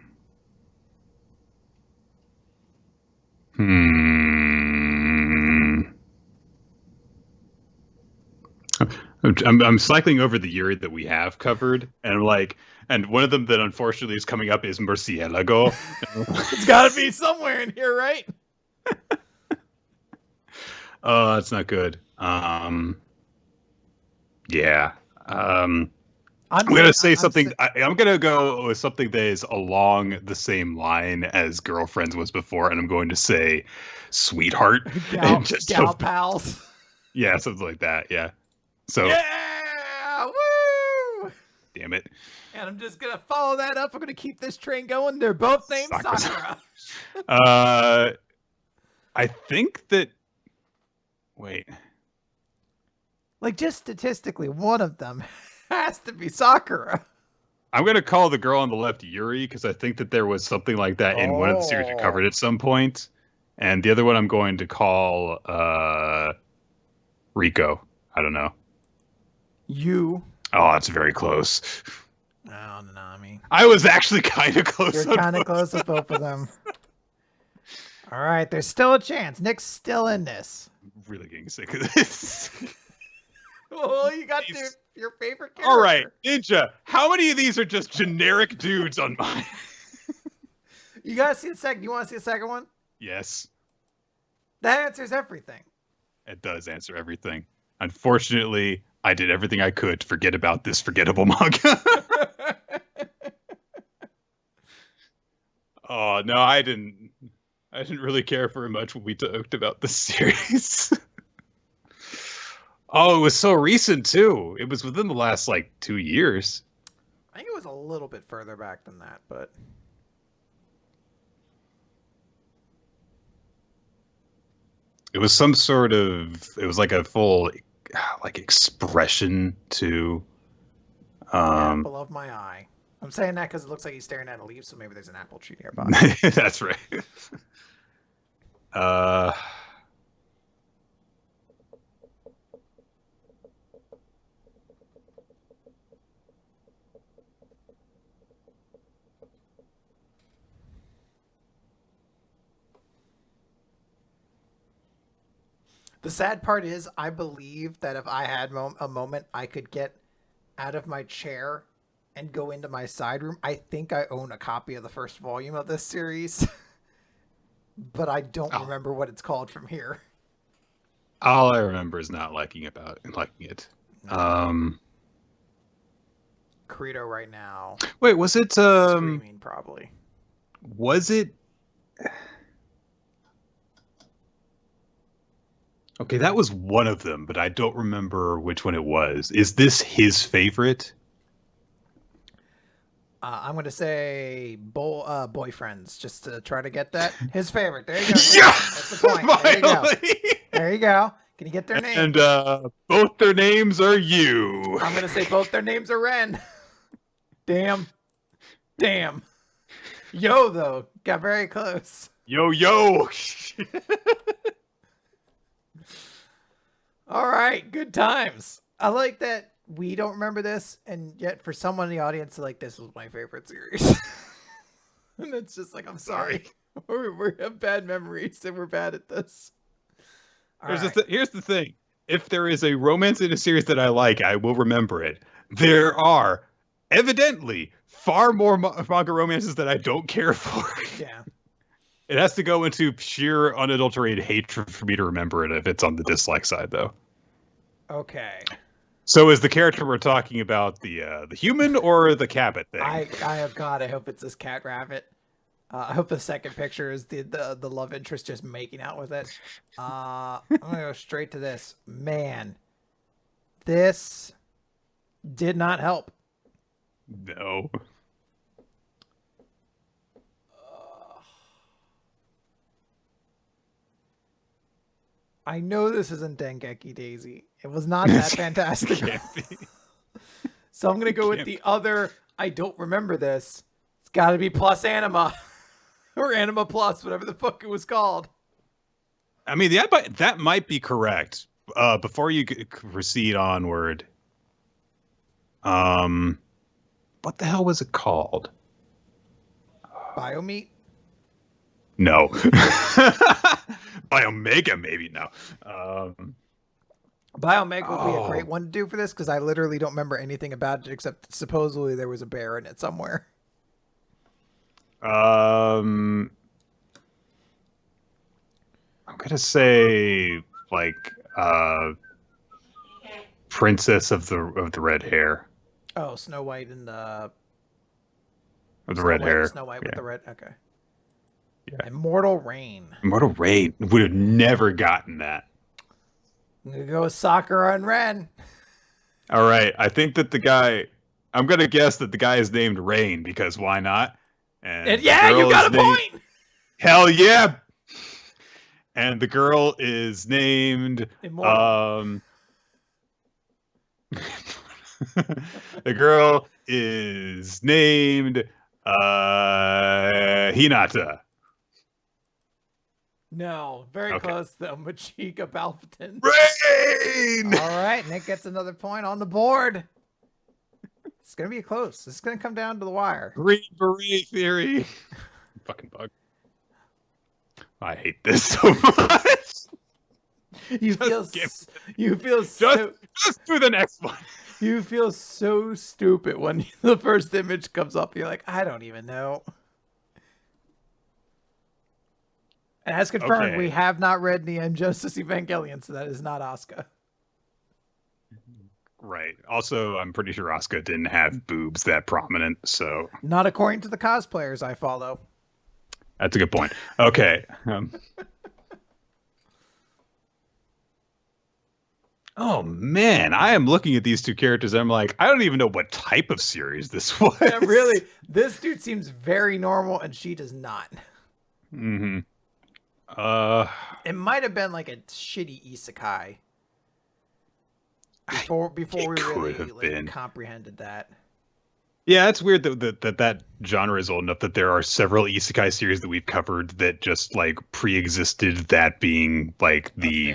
I'm cycling over the Yuri that we have covered, and I'm like, and one of them that unfortunately is coming up is Murcielago. It's got to be somewhere in here, right? Oh, that's not good. Yeah. I'm gonna say something. I'm gonna go with something that is along the same line as Girlfriends was before, and I'm going to say Sweetheart. Gal Pals. Yeah, something like that. Yeah. So. Yeah! Woo! Damn it. And I'm just gonna follow that up. I'm gonna keep this train going. They're both named Sakura. I think that. Wait. Like, just statistically, one of them has to be Sakura. I'm going to call the girl on the left Yuri because I think that there was something like that in one of the series we covered at some point. And the other one I'm going to call Rico. I don't know. You. Oh, that's very close. Oh, Nanami. I was actually kind of close. You're kind of close with both of them. All right, there's still a chance. Nick's still in this. I'm really getting sick of this. Well, you got your favorite character. All right, Ninja, how many of these are just generic dudes on mine? You got to see the second. You want to see the second one? Yes. That answers everything. It does answer everything. Unfortunately, I did everything I could to forget about this forgettable manga. Oh, no, I didn't really care very much when we talked about the series. Oh, it was so recent, too. It was within the last, 2 years. I think it was a little bit further back than that, but... It was some sort of... It was like a full, expression to... apple of my eye. I'm saying that because it looks like he's staring at a leaf, so maybe there's an apple tree nearby. That's right. The sad part is, I believe that if I had a moment, I could get out of my chair and go into my side room, I think I own a copy of the first volume of this series, but I don't Oh, remember what it's called from here. all I remember is not liking it. No. Credo right now. Wait, was it Screaming, probably. was it okay, that was one of them, but I don't remember which one it was. Is this his favorite? I'm going to say boyfriends, just to try to get that. His favorite. There you go. Yeah! That's the point. There you go. There you go. Can you get their name? And both their names are you. I'm going to say both their names are Ren. Damn. Yo, though. Got very close. Yo. All right. Good times. I like that we don't remember this, and yet for someone in the audience, like, this was my favorite series. And it's just like, I'm sorry. We have bad memories, and we're bad at this. Here's the thing. If there is a romance in a series that I like, I will remember it. There are evidently far more manga romances that I don't care for. Yeah. It has to go into sheer unadulterated hatred for me to remember it if it's on the dislike side, though. Okay. So is the character we're talking about the human or the cabot thing? God, I hope it's this cat rabbit. I hope the second picture is the love interest just making out with it. I'm gonna go straight to this. Man, this did not help. No. I know this isn't Dengeki Daisy. It was not that fantastic. So I'm gonna go with the other. I don't remember this. It's got to be Plus Anima. Or Anima Plus, whatever the fuck it was called. I mean, that might be correct. Before you proceed onward, what the hell was it called? Biomeat? No. Biomega, maybe. No. Biomega would be a great one to do for this, because I literally don't remember anything about it except supposedly there was a bear in it somewhere. I'm gonna say like Princess of the Red Hair. Oh, Snow White and the red hair. Snow White with the red. Okay. Yeah. Immortal Rain. Immortal Rain would have never gotten that. I'm gonna go with Sakura and Ren. All right, I think that I'm gonna guess that the guy is named Rain because why not? And yeah, you got a point. Hell yeah! And the girl is named Immortal. The girl is named Hinata. No, very close though. Machika Palpatine. Rain! All right, Nick gets another point on the board. It's gonna be close. It's gonna come down to the wire. Green Beret theory. Fucking bug. I hate this so much. You feel just do the next one. You feel so stupid when the first image comes up. You're like, I don't even know. And as confirmed, we have not read Neon Genesis Evangelion, so that is not Asuka. Right. Also, I'm pretty sure Asuka didn't have boobs that prominent, so... Not according to the cosplayers I follow. That's a good point. Okay. Oh, man. I am looking at these two characters, and I'm like, I don't even know what type of series this was. Yeah, really. This dude seems very normal, and she does not. Mm-hmm. It might have been like a shitty isekai. Before we really comprehended that. Yeah, it's weird that genre is old enough that there are several isekai series that we've covered that just like pre-existed that being like the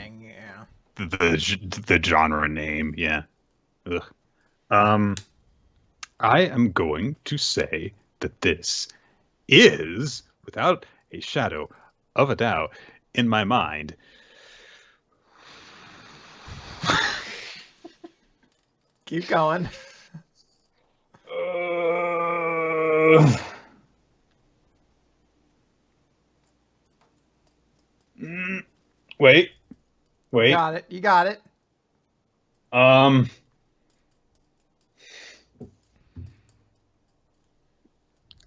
genre name. Yeah. Ugh. I am going to say that this is, without a shadow of a doubt, in my mind, keep going. Wait, You wait. got it. You got it. Um,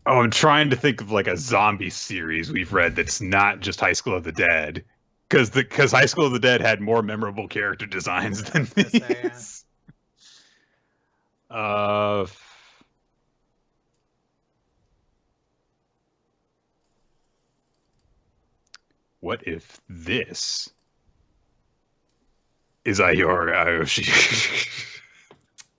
oh, I'm trying to think of like a zombie series we've read that's not just High School of the Dead, because High School of the Dead had more memorable character designs I than was gonna say, yeah. these. Uh, what if this is Ayori Aoshi?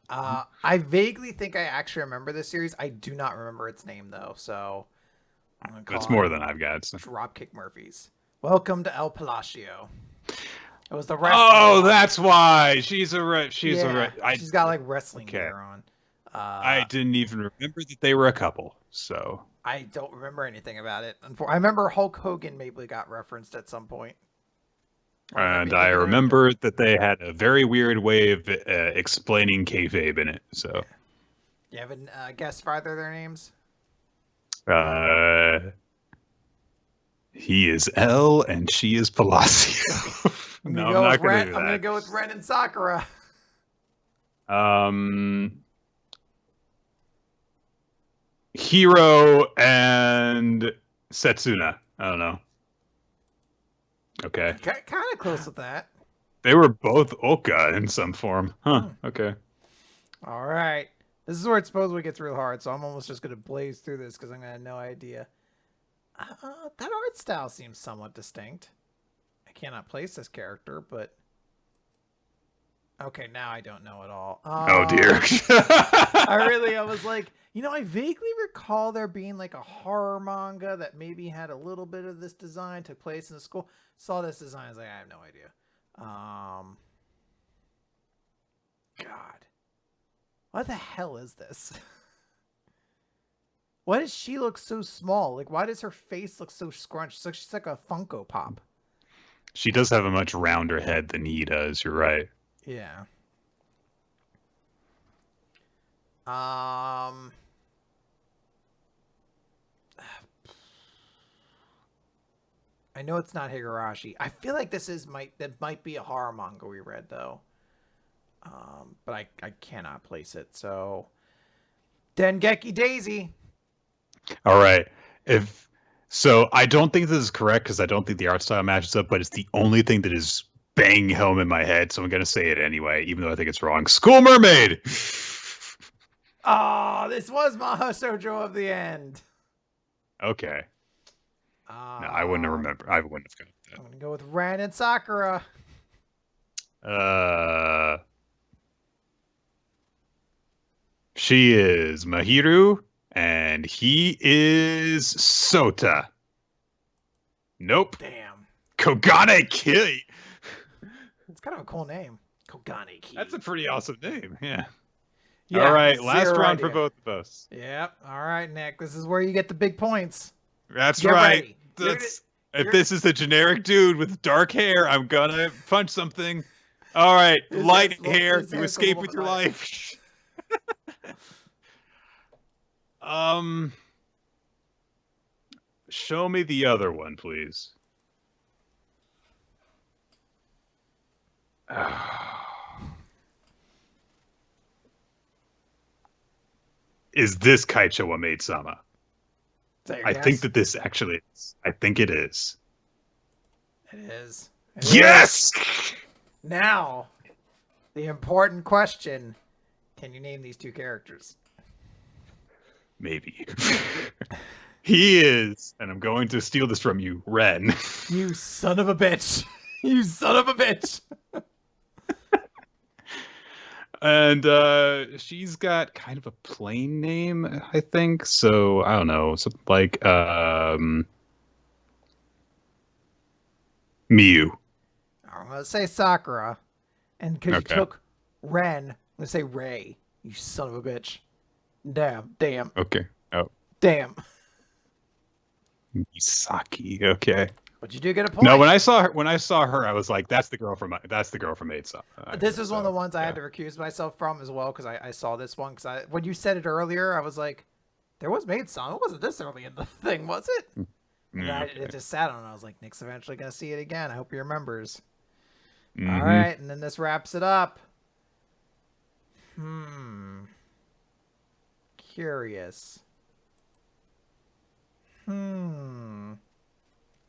I vaguely think I actually remember this series. I do not remember its name though, so I'm gonna It's call it more than I've got. So. Dropkick Murphys. Welcome to El Palacio. It was the wrestling Oh, one. that's why she's Yeah, she's got like wrestling okay. gear on. I didn't even remember that they were a couple. So I don't remember anything about it. I remember Hulk Hogan maybe got referenced at some point. and I remember that they had a very weird way of explaining kayfabe in it. So, yeah. You have a guess for either of their names? He is L and she is Palacio. No, I'm not going to do that. I'm gonna go with Ren and Sakura. Hiro and Setsuna. I don't know. Okay. Kind of close with that. They were both Oka in some form. Huh. Okay. All right. This is where it supposedly gets real hard, so I'm almost just going to blaze through this because I'm going to have no idea. That art style seems somewhat distinct. I cannot place this character, but... Okay, now I don't know at all. Oh, dear. I was like, I vaguely recall there being like a horror manga that maybe had a little bit of this design, took place in a school. Saw this design, I was like, I have no idea. God. What the hell is this? Why does she look so small? Like, why does her face look so scrunched? She's like a Funko Pop. She does have a much rounder head than he does. You're right. Yeah. I know it's not Higurashi. I feel like that might be a horror manga we read though. But I cannot place it. So Dengeki Daisy. All right. So I don't think this is correct because I don't think the art style matches up, but it's the only thing that is bang home in my head, so I'm gonna say it anyway, even though I think it's wrong. School Mermaid. Oh, this was Maho Shoujo of the End. Okay. No, I wouldn't have remembered. I wouldn't have got that. I'm gonna go with Ren and Sakura. She is Mahiru, and he is Sota. Nope. Damn. Kogane Ki. It's kind of a cool name. Kogane Ki. That's a pretty awesome name. Yeah. All right. Last round for both of us. Yep. All right, Nick. This is where you get the big points. That's right. If this is a generic dude with dark hair, I'm gonna punch something. All right, light hair. You escape with your life. Show me the other one, please. Is this Kaicho wa Maid-sama? I think that this actually is. I think it is. It is. Yes! Now, the important question. Can you name these two characters? Maybe. He is, and I'm going to steal this from you, Ren. You son of a bitch. You son of a bitch. And she's got kind of a plain name, I think. So I don't know, something like Miyu. I'm gonna say Sakura, and because you took Ren, I'm gonna say Ray. You son of a bitch. Damn. Okay. Oh. Damn. Misaki. Okay. But you do get a point. No, when I saw her, I was like, "That's the girl from Maid-sama." This is one of the ones I had to recuse myself from as well because I saw this one when you said it earlier, I was like, There was Maid Song. It wasn't this early in the thing, was it? And it just sat on it. I was like, Nick's eventually going to see it again. I hope he remembers. Mm-hmm. All right, and then this wraps it up. Curious.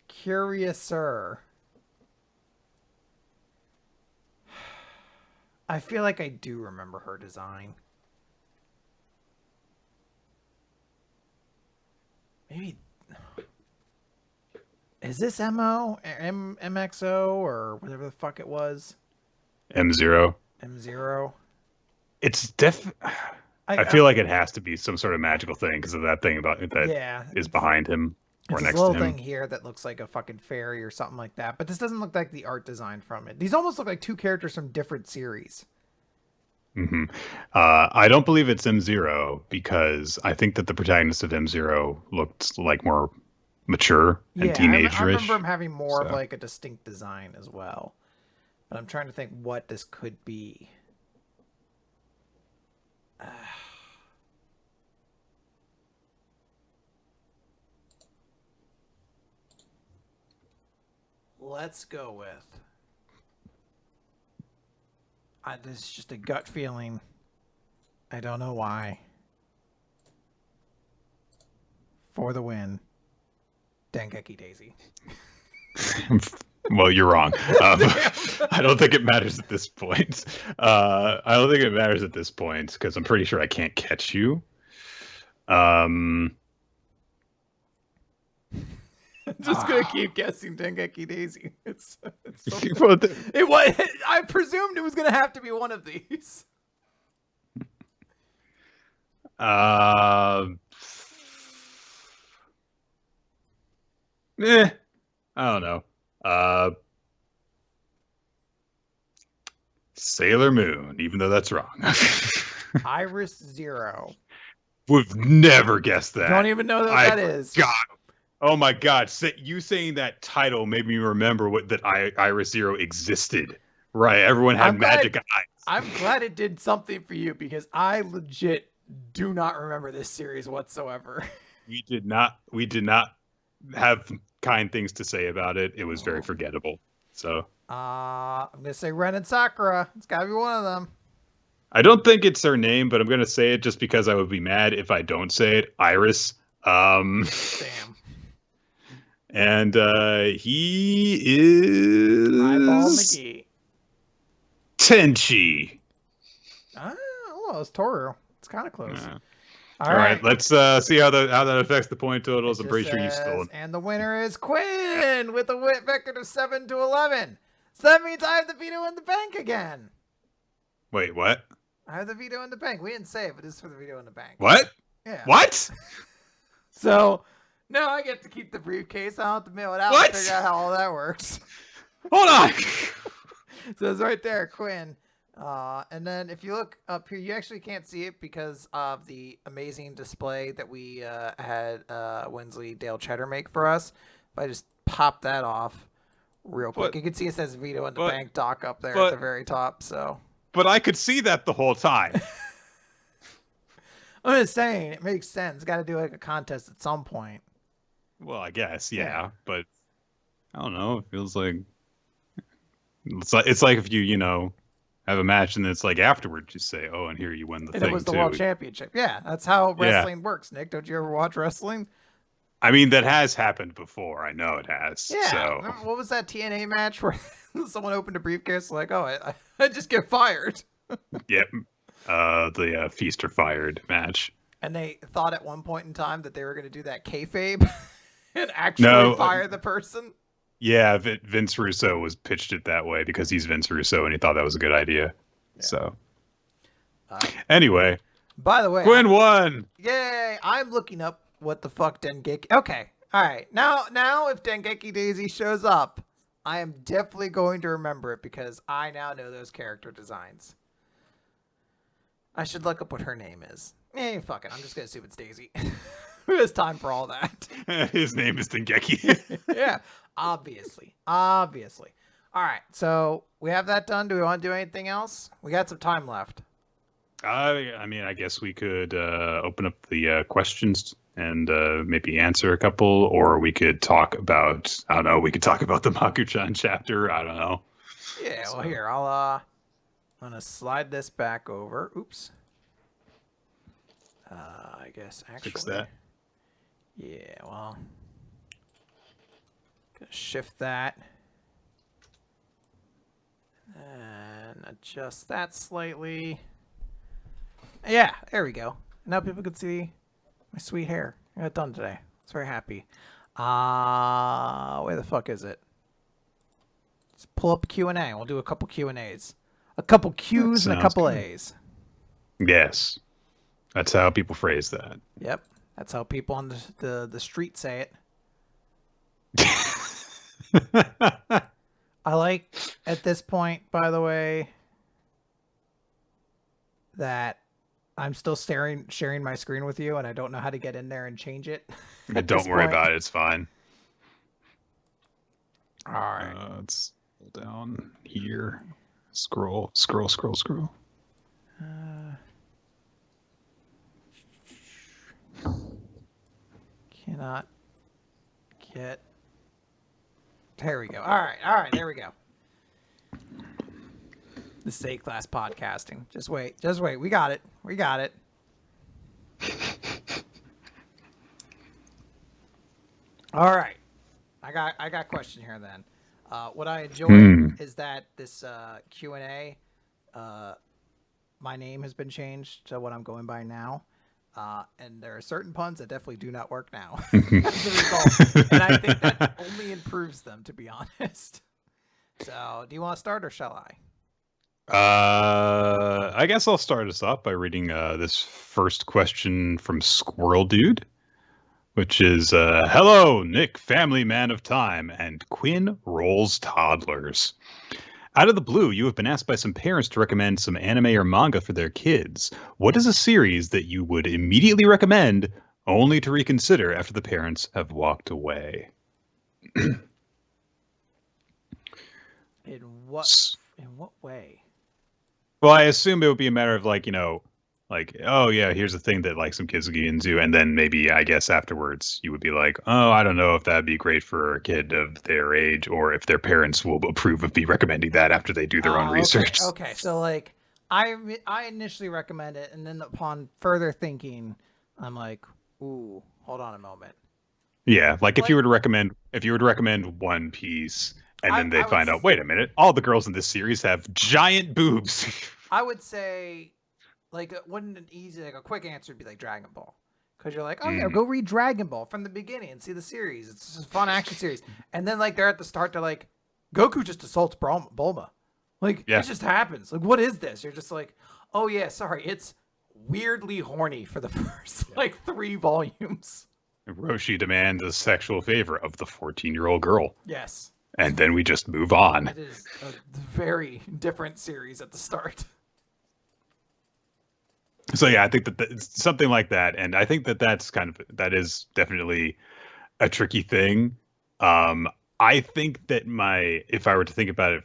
Curiouser. I feel like I do remember her design. Maybe. Is this MXO, or whatever the fuck it was? M0. M0. It's I feel like it has to be some sort of magical thing because of that thing about that is behind him or next to him. There's a little thing here that looks like a fucking fairy or something like that, but this doesn't look like the art design from it. These almost look like two characters from different series. I don't believe it's M0 because I think that the protagonist of M0 looked like more mature and teenagerish. I remember him having more of like a distinct design as well, but I'm trying to think what this could be. Let's go with. This is just a gut feeling. I don't know why. For the win, Dengeki Daisy. Well, you're wrong. I don't think it matters at this point. I don't think it matters at this point because I'm pretty sure I can't catch you. I'm just gonna keep guessing Dengeki Daisy. It's so it was. I presumed it was gonna have to be one of these. I don't know. Sailor Moon, even though that's wrong. Iris Zero. We've never guessed that. Don't even know what that is. God. Oh my God! You saying that title made me remember that Iris Zero existed. Right? Everyone had magic eyes. I'm glad it did something for you because I legit do not remember this series whatsoever. We did not have kind things to say about it. It was very forgettable. So. I'm gonna say Ren and Sakura. It's gotta be one of them. I don't think it's her name, but I'm gonna say it just because I would be mad if I don't say it. Iris. Damn. And he is Eyeball McGee. Tenchi. Well, it's Toru. It's kind of close. All right, let's see how that affects the point totals. I'm pretty sure you stole it. And the winner is Quinn with a record of 7-11. So that means I have the veto in the bank again. Wait, what? I have the veto in the bank. We didn't say it, but it's for the veto in the bank. What? Yeah. What? So now I get to keep the briefcase. I don't have to mail it out and figure out how all that works. Hold on. So it's right there, Quinn. And then if you look up here, you actually can't see it because of the amazing display that we had Winsley Dale Cheddar make for us. If I just pop that off real quick, you can see it says veto in the bank doc up there at the very top. So, but I could see that the whole time. I'm just saying, it makes sense. Got to do like a contest at some point. Well, I guess, yeah. But I don't know. It feels like it's like if you have a match and it's like afterwards you say, oh, and here you win the thing. It was the world championship. Yeah, that's how wrestling works, Nick. Don't you ever watch wrestling? I mean, that has happened before. I know it has. Yeah. So. What was that TNA match where someone opened a briefcase like, oh, I just get fired? Yep. The Feast or Fired match. And they thought at one point in time that they were going to do that kayfabe and actually fire the person. Yeah, Vince Russo was pitched it that way because he's Vince Russo and he thought that was a good idea. Yeah. So, anyway. By the way, Quinn won. Yay! I'm looking up what the fuck Dengeki. Okay, all right. Now, if Dengeki Daisy shows up, I am definitely going to remember it because I now know those character designs. I should look up what her name is. Fuck it. I'm just gonna assume it's Daisy. Who has time for all that? His name is Dengeki. Yeah, obviously. All right, so we have that done. Do we want to do anything else? We got some time left. I mean, I guess we could open up the questions and maybe answer a couple, or we could talk about, I don't know, we could talk about the Maku-chan chapter. I don't know. Yeah, well, So, here, I'm gonna slide this back over. Oops. I guess fix actually, that. yeah, well, gonna shift that and adjust that slightly. Yeah, there we go. Now people can see my sweet hair. I got it done today. I was very happy. Where the fuck is it? Let's pull up Q&A. We'll do a couple Q&As. A couple That Q's and a sounds couple good. A's. Yes, that's how people phrase that. Yep. That's how people on the street say it. I like, at this point, by the way, that I'm still sharing my screen with you, and I don't know how to get in there and change it at this Don't worry point. about it. It's fine. All right. Let's pull down here. Scroll, scroll, scroll, scroll. Cannot get. There we go. All right. There we go. This is A-class podcasting. Just wait. We got it. All right. I got a question here then. What I enjoy is that this Q&A, my name has been changed to what I'm going by now. And there are certain puns that definitely do not work now as a result. And I think that only improves them, to be honest. So, do you want to start or shall I? I guess I'll start us off by reading this first question from Squirrel Dude, which is, hello, Nick, family man of time, and Quinn rolls toddlers. Out of the blue, you have been asked by some parents to recommend some anime or manga for their kids. What is a series that you would immediately recommend, only to reconsider after the parents have walked away? In what way? Well, I assume it would be a matter of like, oh yeah, here's a thing that like some kids will get into, and then maybe I guess afterwards you would be like, oh, I don't know if that'd be great for a kid of their age, or if their parents will approve of me recommending that after they do their own research. Okay, so like I initially recommend it, and then upon further thinking, I'm like, ooh, hold on a moment. Yeah, like if you were to recommend One Piece, and then they find out, wait a minute, all the girls in this series have giant boobs. I would say, like, wouldn't an easy, like a quick answer would be like Dragon Ball, because you're like, oh yeah, go read Dragon Ball from the beginning and see the series. It's a fun action series, and then like they're at the start, they're like, Goku just assaults Bulma, like it just happens. Like, what is this? You're just like, oh yeah, sorry, it's weirdly horny for the first like 3 volumes. Roshi demands a sexual favor of the 14-year-old girl. Yes. And then we just move on. It is a very different series at the start. So yeah, I think that it's something like that, and I think that is definitely a tricky thing. I think that if I were to think about it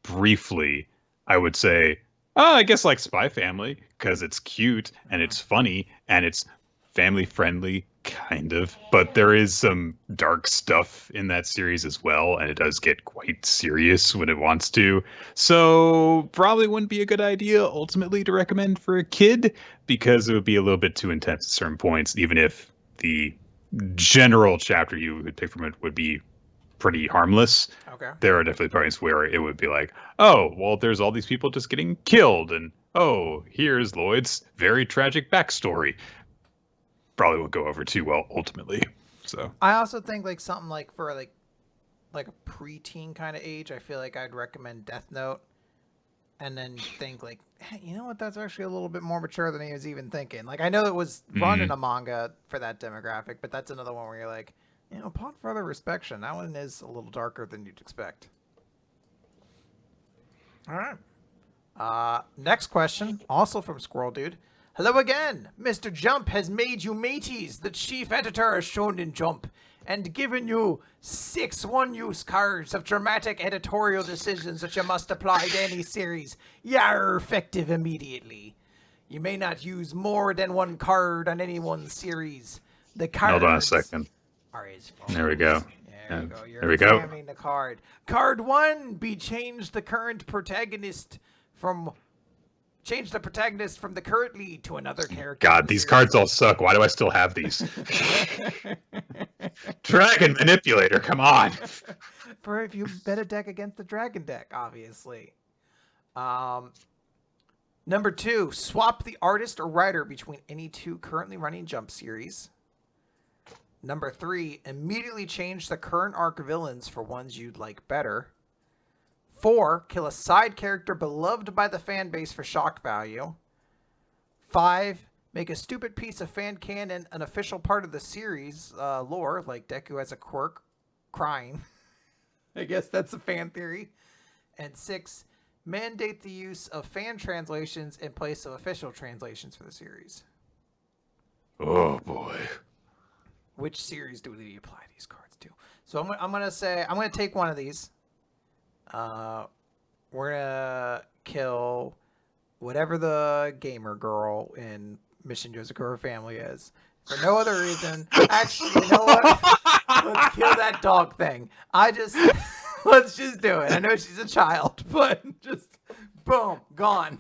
briefly, I would say, oh, I guess like Spy Family, because it's cute and it's funny and it's family friendly, kind of, but there is some dark stuff in that series as well, and it does get quite serious when it wants to. So probably wouldn't be a good idea ultimately to recommend for a kid, because it would be a little bit too intense at certain points, even if the general chapter you would pick from it would be pretty harmless. Okay. There are definitely points where it would be like, oh, well, there's all these people just getting killed, and oh, here's Lloyd's very tragic backstory. Probably won't go over too well ultimately. So I also think like something like for like a preteen kind of age, I feel like I'd recommend Death Note, and then think like, hey, you know what? That's actually a little bit more mature than he was even thinking. Like I know it was run in a manga for that demographic, but that's another one where you're like, you know, upon further inspection, that one is a little darker than you'd expect. All right. Next question, also from Squirrel Dude. Hello again! Mr. Jump has made you mateys, the chief editor of Shonen Jump, and given you 6 one-use cards of dramatic editorial decisions that you must apply to any series. You're effective immediately. You may not use more than one card on any one series. The Hold on a cards second. are as There we go. follows. There you go. You're There we go. examining the card. Card 1, be changed the current protagonist from... Change the protagonist from the current lead to another character. God, these cards all suck. Why do I still have these? Dragon Manipulator, come on. For if you bet a deck against the dragon deck, obviously. Number 2, swap the artist or writer between any two currently running Jump series. Number 3, immediately change the current arc villains for ones you'd like better. 4, kill a side character beloved by the fan base for shock value. 5, make a stupid piece of fan canon an official part of the series lore, like Deku has a quirk, crying. I guess that's a fan theory. And 6, mandate the use of fan translations in place of official translations for the series. Oh, boy. Which series do we apply these cards to? So I'm going to take one of these. We're gonna kill whatever the gamer girl in Mission Yozakura family is for no other reason. Actually, you know what? Let's kill that dog thing. Let's just do it. I know she's a child, but just boom, gone.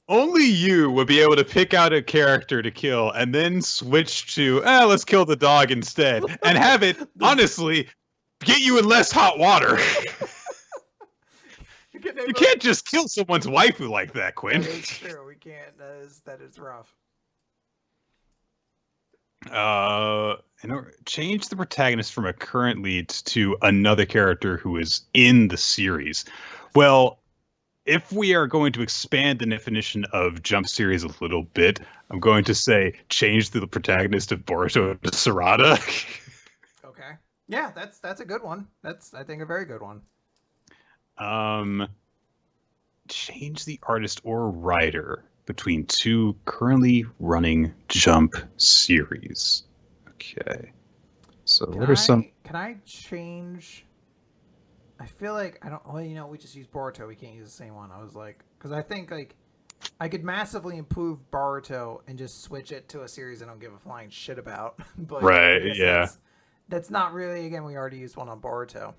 Only you would be able to pick out a character to kill and then switch to, let's kill the dog instead, and have it, honestly, get you in less hot water. You can't just kill someone's waifu like that, Quinn. That is true. We can't. That is rough. Change the protagonist from a current lead to another character who is in the series. Well, if we are going to expand the definition of Jump series a little bit, I'm going to say change the protagonist of Boruto to Sarada. Okay. Yeah, that's a good one. That's, I think, a very good one. Change the artist or writer between two currently running Jump series. Okay. So Can I change? I feel like I don't. Well, we just use Boruto. We can't use the same one. I was like, because I think like I could massively improve Boruto and just switch it to a series I don't give a flying shit about. But right? Yeah. That's not really. Again, we already used one on Boruto.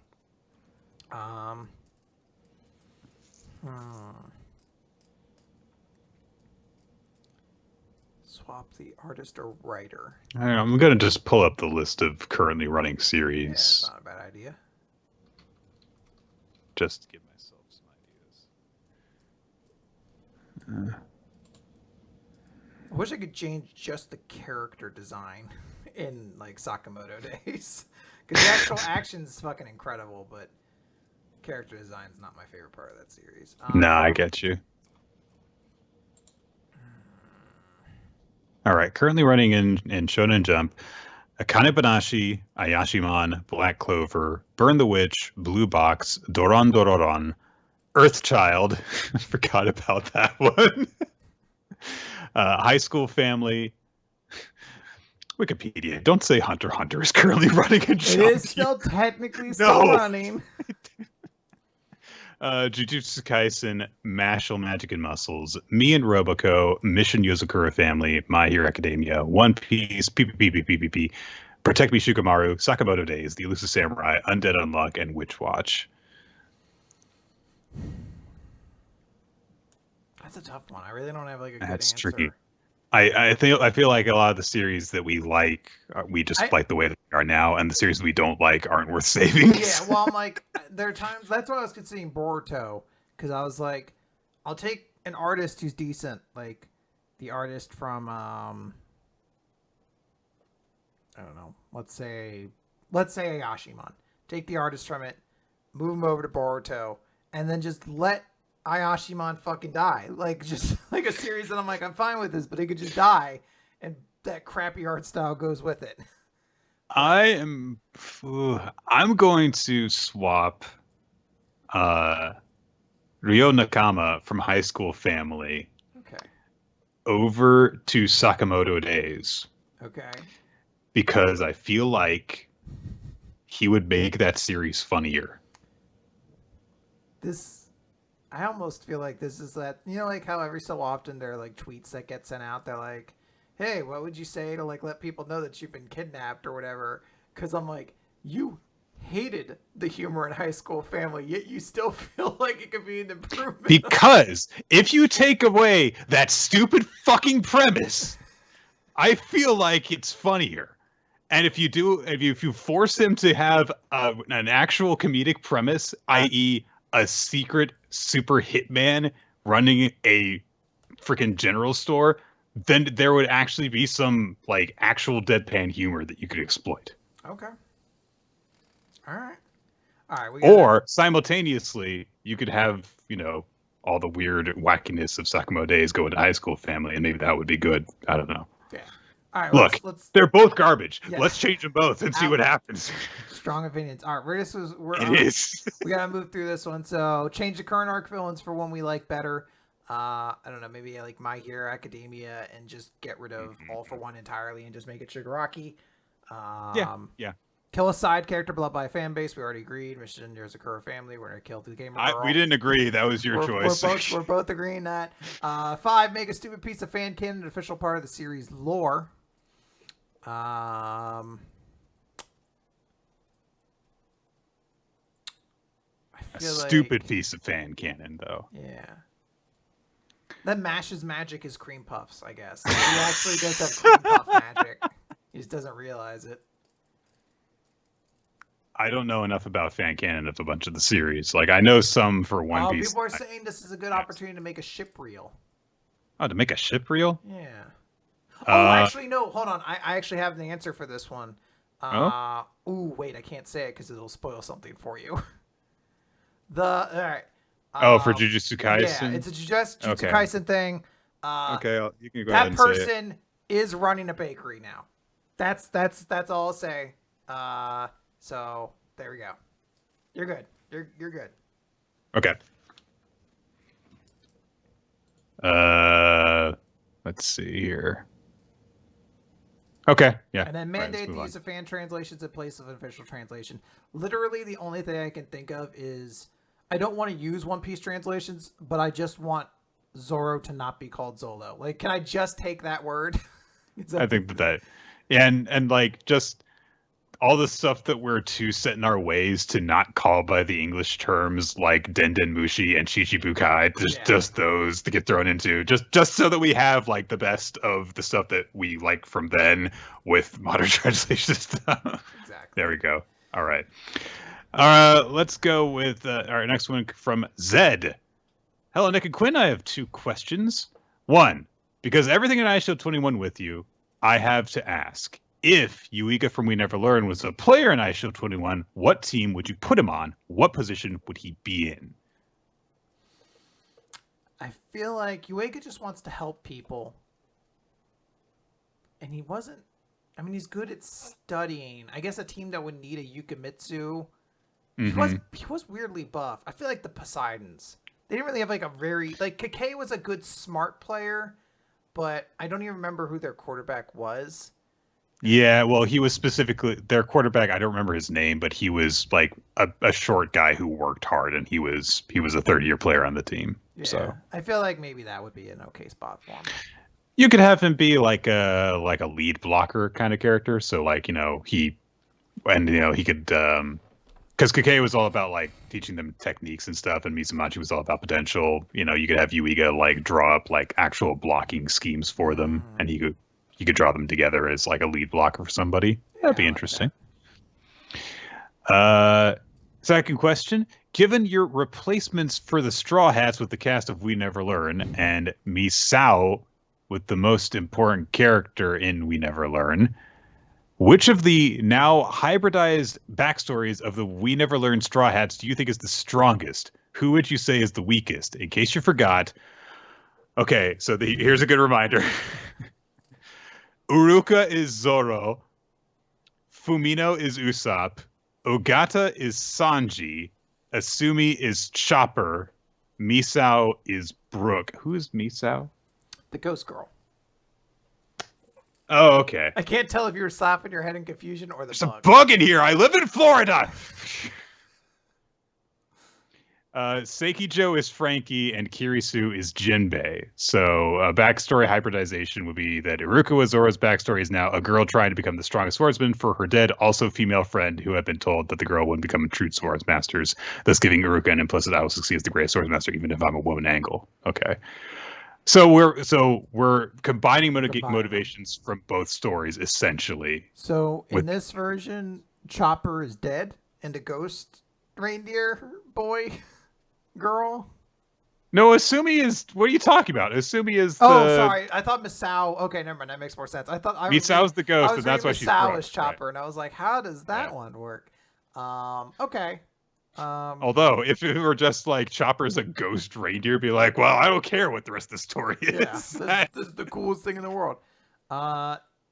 Swap the artist or writer. I'm gonna just pull up the list of currently running series. Yeah, that's not a bad idea. Just to give myself some ideas. I wish I could change just the character design in like Sakamoto days, because the actual action is fucking incredible, but character design is not my favorite part of that series. Nah, I get you. All right, currently running in Shonen Jump, Akane Banashi, Ayashimon, Black Clover, Burn the Witch, Blue Box, Doron Dororon, Earthchild, forgot about that one, High School Family, Wikipedia, don't say Hunter x Hunter is currently running in Jump. It is still technically running. Jujutsu Kaisen, Mashal Magic and Muscles, Me and Roboco, Mission Yozakura Family, My Hero Academia, One Piece, PPPPPP, Protect Me Shikamaru, Sakamoto Days, The Elusive Samurai, Undead Unluck, and Witch Watch. That's a tough one. I really don't have like a good That's answer. Tricky. I feel like a lot of the series that we like, we just like the way that they are now, and the series we don't like aren't worth saving. Yeah, well, I'm like, there are times, that's why I was considering Boruto, because I was like, I'll take an artist who's decent, like the artist from, I don't know, let's say Ayashimon. Take the artist from it, move him over to Boruto, and then just let Ayashimon fucking die. Like, just like a series that I'm like, I'm fine with this, but it could just die, and that crappy art style goes with it. I'm going to swap Ryo Nakama from High School Family over to Sakamoto Days. Okay. Because I feel like he would make that series funnier. I almost feel like this is that, like how every so often there are like tweets that get sent out. They're like, hey, what would you say to like let people know that you've been kidnapped or whatever? Because I'm like, you hated the humor in High School Family, yet you still feel like it could be an improvement. Because if you take away that stupid fucking premise, I feel like it's funnier. And if you force him to have an actual comedic premise, i.e., a secret super hitman running a freaking general store, then there would actually be some like actual deadpan humor that you could exploit. Okay. All right. Or simultaneously, you could have all the weird wackiness of Sakamo Days go into High School Family, and maybe that would be good. I don't know. Yeah. All right. Look, they're both garbage. Yeah. Let's change them both and see what happens. Strong opinions. All right, it is. We gotta move through this one. So change the current arc villains for one we like better. I don't know, maybe like My Hero Academia, and just get rid of All for One entirely and just make it Shigaraki. Yeah. Kill a side character beloved by a fan base. We already agreed. Mission There's a Sakura family. We're gonna kill the gamer girl. We didn't agree. That was your choice. We're both agreeing that. 5, make a stupid piece of fan canon an official part of the series lore. A stupid piece of fan canon, though. Yeah. That Mash's magic is cream puffs, I guess. He actually does have cream puff magic. He just doesn't realize it. I don't know enough about fan canon of a bunch of the series. Like, I know some for One Piece. People are saying this is a good opportunity to make a ship reel. Oh, to make a ship reel? Yeah. Actually, no. Hold on. I actually have the answer for this one. Wait. I can't say it because it'll spoil something for you. All right. For Jujutsu Kaisen? Yeah, it's a Jujutsu Kaisen thing. Okay, you can go ahead and say it. That person is running a bakery now. That's all I'll say. So there we go. You're good. You're good. Okay. Let's see here. Okay, yeah. And then mandate the use of fan translations in place of official translation. Literally, the only thing I can think of is I don't want to use One Piece translations, but I just want Zoro to not be called Zolo. Like, can I just take that word? I think that and like just all the stuff that we're too set in our ways to not call by the English terms like Denden Mushi and Shichibukai, just those to get thrown into just so that we have like the best of the stuff that we like from then with modern translation stuff. Exactly. There we go. All right. Let's go with our next one from Zed. Hello, Nick and Quinn. I have 2 questions. 1, because everything in iShow 21 with you, I have to ask. If Yuiga from We Never Learn was a player in iShow 21, what team would you put him on? What position would he be in? I feel like Yuiga just wants to help people. And he wasn't... I mean, he's good at studying. I guess a team that would need a Yukimitsu. Mm-hmm. He was weirdly buff. I feel like the Poseidons. They didn't really have like a very... Like, Kake was a good smart player, but I don't even remember who their quarterback was. Yeah, well, he was specifically their quarterback. I don't remember his name, but he was like a short guy who worked hard, and he was a third-year player on the team. Yeah, so I feel like maybe that would be an okay spot for him. You could have him be like a lead blocker kind of character. So like he could because Kake was all about like teaching them techniques and stuff, and Mizamachi was all about potential. You could have Yuiga like draw up like actual blocking schemes for them, and he could draw them together as like a lead blocker for somebody. That'd be interesting. Second question. Given your replacements for the Straw Hats with the cast of We Never Learn and Misao with the most important character in We Never Learn, which of the now hybridized backstories of the We Never Learn Straw Hats do you think is the strongest? Who would you say is the weakest? In case you forgot. Okay, so here's a good reminder. Uruka is Zoro, Fumino is Usopp, Ogata is Sanji, Asumi is Chopper, Misao is Brook. Who is Misao? The ghost girl. Oh, okay. I can't tell if you were slapping your head in confusion or the bug. There's a bug in here. I live in Florida. Seikijo is Frankie and Kirisu is Jinbei. So, backstory hybridization would be that Iruka Zoro's backstory is now a girl trying to become the strongest swordsman for her dead, also female friend who had been told that the girl wouldn't become a true swordsmaster, thus giving Iruka an implicit "I will succeed as the greatest swordsmaster even if I'm a woman" angle. Okay. So we're combining motivations from both stories essentially. So in this version, Chopper is dead and a ghost reindeer boy girl. No, Asumi is. What are you talking about? Asumi is. Sorry. I thought Misao. Okay, never mind. That makes more sense. I thought Misao's the ghost, and that's why she's Misao is Chopper, and I was like, how does that one work? Okay. Although, if it were just like Chopper's a ghost reindeer, be like, well, I don't care what the rest of the story is. Yeah, this is the coolest thing in the world.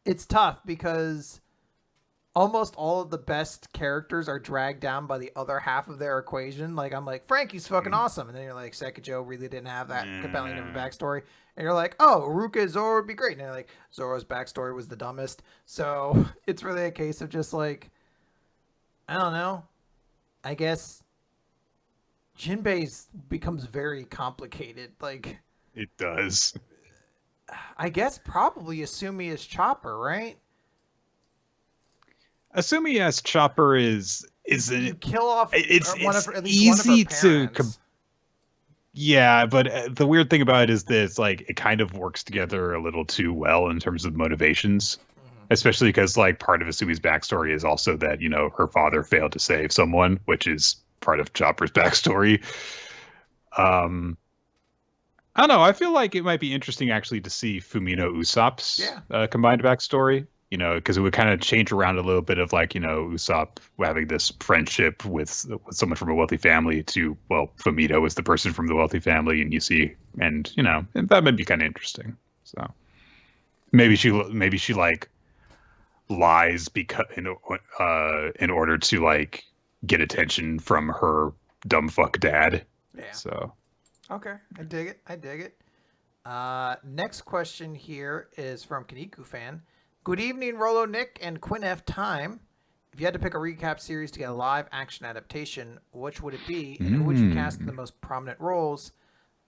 It's tough because almost all of the best characters are dragged down by the other half of their equation. Like, I'm like, Frankie's fucking awesome. And then you're like, Seikijo really didn't have that compelling of a backstory. And you're like, oh, Iruka Zoro would be great. And you're like, Zoro's backstory was the dumbest. So it's really a case of just like, I don't know. I guess Jinbei's becomes very complicated. Like, it does. I guess probably Asumi is Chopper, right? Asumi as Chopper is you kill off it's one of, at least easy one of her to yeah, but the weird thing about it is that it's like it kind of works together a little too well in terms of motivations, especially because like part of Asumi's backstory is also that, you know, her father failed to save someone, which is part of Chopper's backstory. I don't know. I feel like it might be interesting actually to see Fumino Usopp's combined backstory. You know, because it would kind of change around a little bit of like, you know, Usopp having this friendship with someone from a wealthy family to, well, Fumino is the person from the wealthy family, and you see, and you know, and that might be kind of interesting. So maybe she like lies because in order to like get attention from her dumb fuck dad. Yeah. So okay, I dig it. Next question here is from Kaniku fan. Good evening, Rolo Nick and Quinn F. Time. If you had to pick a recap series to get a live action adaptation, which would it be, and who would you cast in the most prominent roles?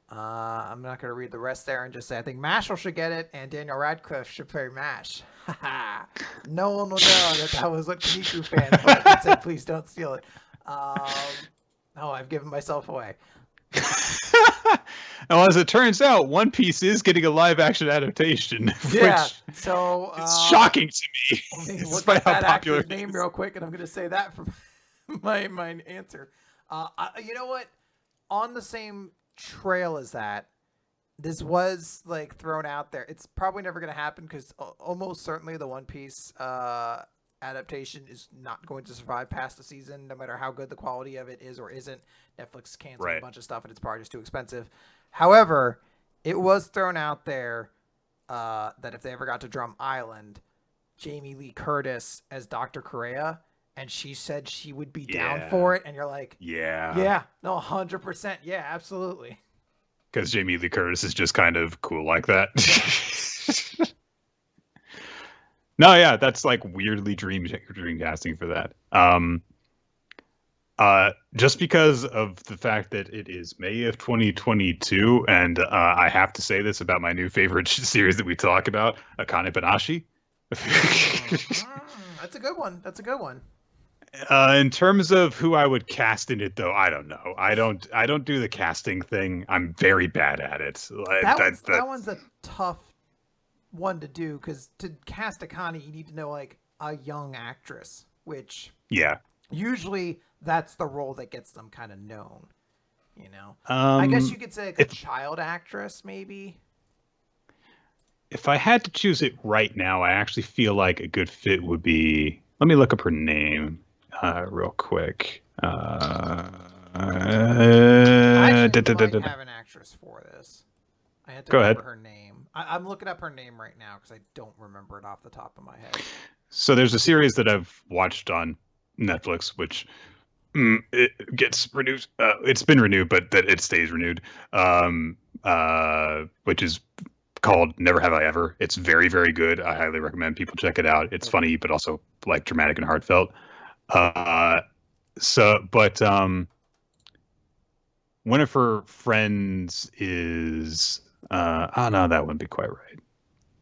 I'm not going to read the rest there and just say I think Mashal should get it, and Daniel Radcliffe should play Mash. No one will know that was what Kaniku fan thought. I said, please don't steal it. I've given myself away. Well, as it turns out, One Piece is getting a live-action adaptation. Yeah, which so it's shocking to me. Look at that actor's name real quick, and I'm going to say that for my answer. You know what? On the same trail as that, this was like thrown out there. It's probably never going to happen because almost certainly the One Piece adaptation is not going to survive past the season, no matter how good the quality of it is or isn't. Netflix canceled a bunch of stuff, and it's probably just too expensive. However, it was thrown out there that if they ever got to Drum Island, Jamie Lee Curtis as Dr. Correa, and she said she would be down for it, and you're like, no, 100%, yeah, absolutely. Because Jamie Lee Curtis is just kind of cool like that. No, yeah, that's like weirdly dream casting for that. Just because of the fact that it is May of 2022, and I have to say this about my new favorite series that we talk about, Akane Banashi. That's a good one. In terms of who I would cast in it, though, I don't know. I don't do the casting thing. I'm very bad at it. That one's a tough one to do because to cast Akane, you need to know like a young actress, which usually that's the role that gets them kind of known, you know. I guess you could say like a child actress, maybe. If I had to choose it right now, I actually feel like a good fit would be. Let me look up her name real quick. I actually might have an actress for this. I had to remember her name. I'm looking up her name right now because I don't remember it off the top of my head. So there's a series that I've watched on Netflix, which it gets renewed. It's been renewed, but that it stays renewed. Which is called Never Have I Ever. It's very, very good. I highly recommend people check it out. It's funny, but also like dramatic and heartfelt. one of her friends is oh no, that wouldn't be quite right.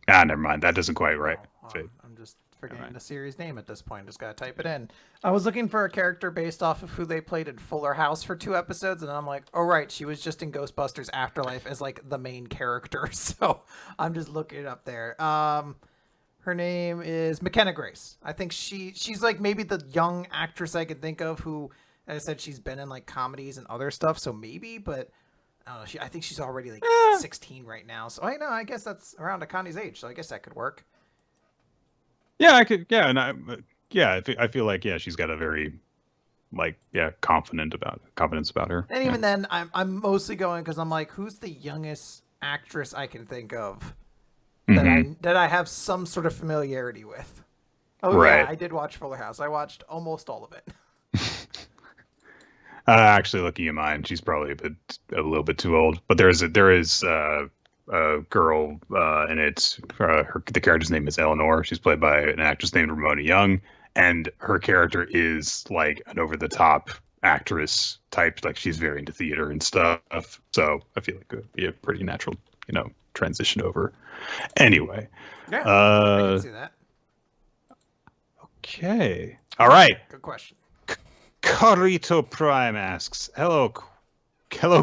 Never mind. That doesn't quite right. I'm just forgetting the series name at this point. Just gotta type it in. I was looking for a character based off of who they played in Fuller House for 2 episodes, and I'm like, oh right, she was just in Ghostbusters Afterlife as like the main character. So I'm just looking it up there. Her name is McKenna Grace. I think she's like maybe the young actress I could think of who, as I said, she's been in like comedies and other stuff. So maybe, but I don't know. I think she's already like 16 right now. So I know. I guess that's around Akani's age. So I guess that could work. Yeah, I could. Yeah, and I feel like she's got a very confidence about her. And even then, I'm mostly going because I'm like, who's the youngest actress I can think of that I have some sort of familiarity with? Oh right. Yeah, I did watch Fuller House. I watched almost all of it. Actually, looking at mine, she's probably a little bit too old. But there is a girl, and it's the character's name is Eleanor. She's played by an actress named Ramona Young, and her character is like an over-the-top actress type. Like she's very into theater and stuff. So I feel like it would be a pretty natural, transition over. Anyway, yeah, I can see that. Okay, all right. Good question. Carito Prime asks, "Hello,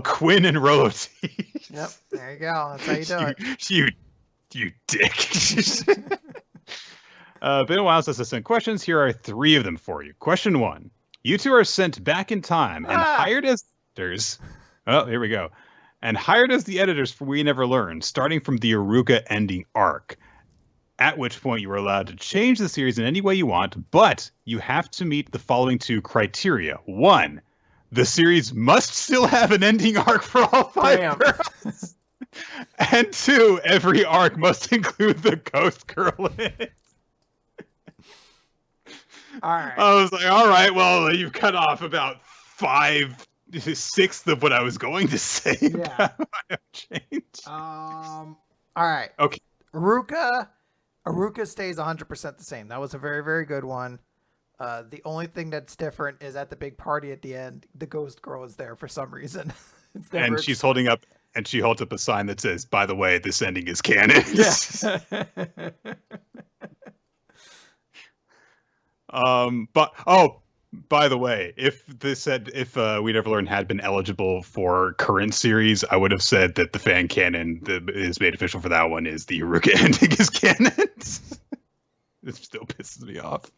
Quinn and Rolo T." Yep, there you go. That's how you do it. You dick. Been a while since I sent questions. Here are 3 of them for you. Question 1: you 2 are sent back in time and hired as editors. Oh, here we go. And hired as the editors for We Never Learn, starting from the Iruka ending arc. At which point you are allowed to change the series in any way you want, but you have to meet the following 2 criteria. 1, the series must still have an ending arc for all 5 girls. And 2, every arc must include the ghost girl in it. All right. I was like, all right, well, you've cut off about 5/6 of what I was going to say. Yeah. Change. All right. Okay. Iruka stays 100% the same. That was a very, very good one. The only thing that's different is at the big party at the end, the ghost girl is there for some reason. And she holds up a sign that says, "By the way, this ending is canon." Yeah. By the way, if We Never Learn had been eligible for current series, I would have said that the fan canon that is made official for that one is the Iruka ending is canon. It still pisses me off.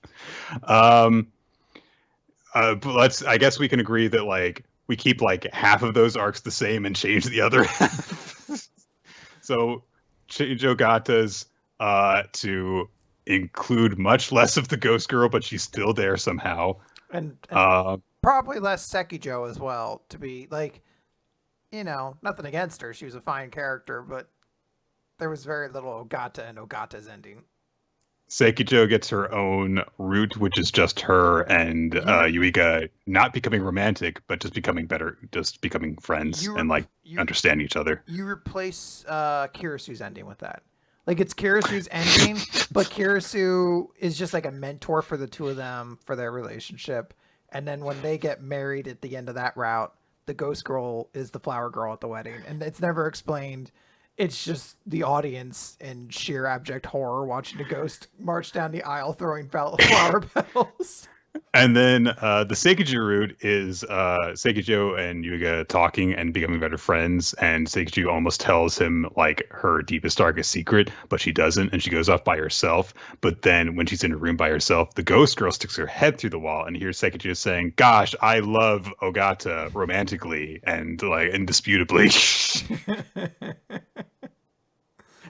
But I guess we can agree that like we keep like half of those arcs the same and change the other half. So change Ogata's to include much less of the ghost girl, but she's still there somehow. And probably less Sekijo as well, to be like, nothing against her. She was a fine character, but there was very little Ogata and Ogata's ending. Sekijo gets her own route, which is just her and Yuika not becoming romantic, but just becoming friends and understand each other. You replace Kirisu's ending with that. Like, it's Kirisu's ending, but Kirisu is just like a mentor for the 2 of them for their relationship. And then when they get married at the end of that route, the ghost girl is the flower girl at the wedding. And it's never explained. It's just the audience in sheer abject horror watching a ghost march down the aisle throwing flower petals. And then the Seikiju route is Seikiju and Yuga talking and becoming better friends. And Seikiju almost tells him like her deepest, darkest secret, but she doesn't. And she goes off by herself. But then when she's in a room by herself, the ghost girl sticks her head through the wall and hears Seikiju saying, "Gosh, I love Ogata romantically and like indisputably."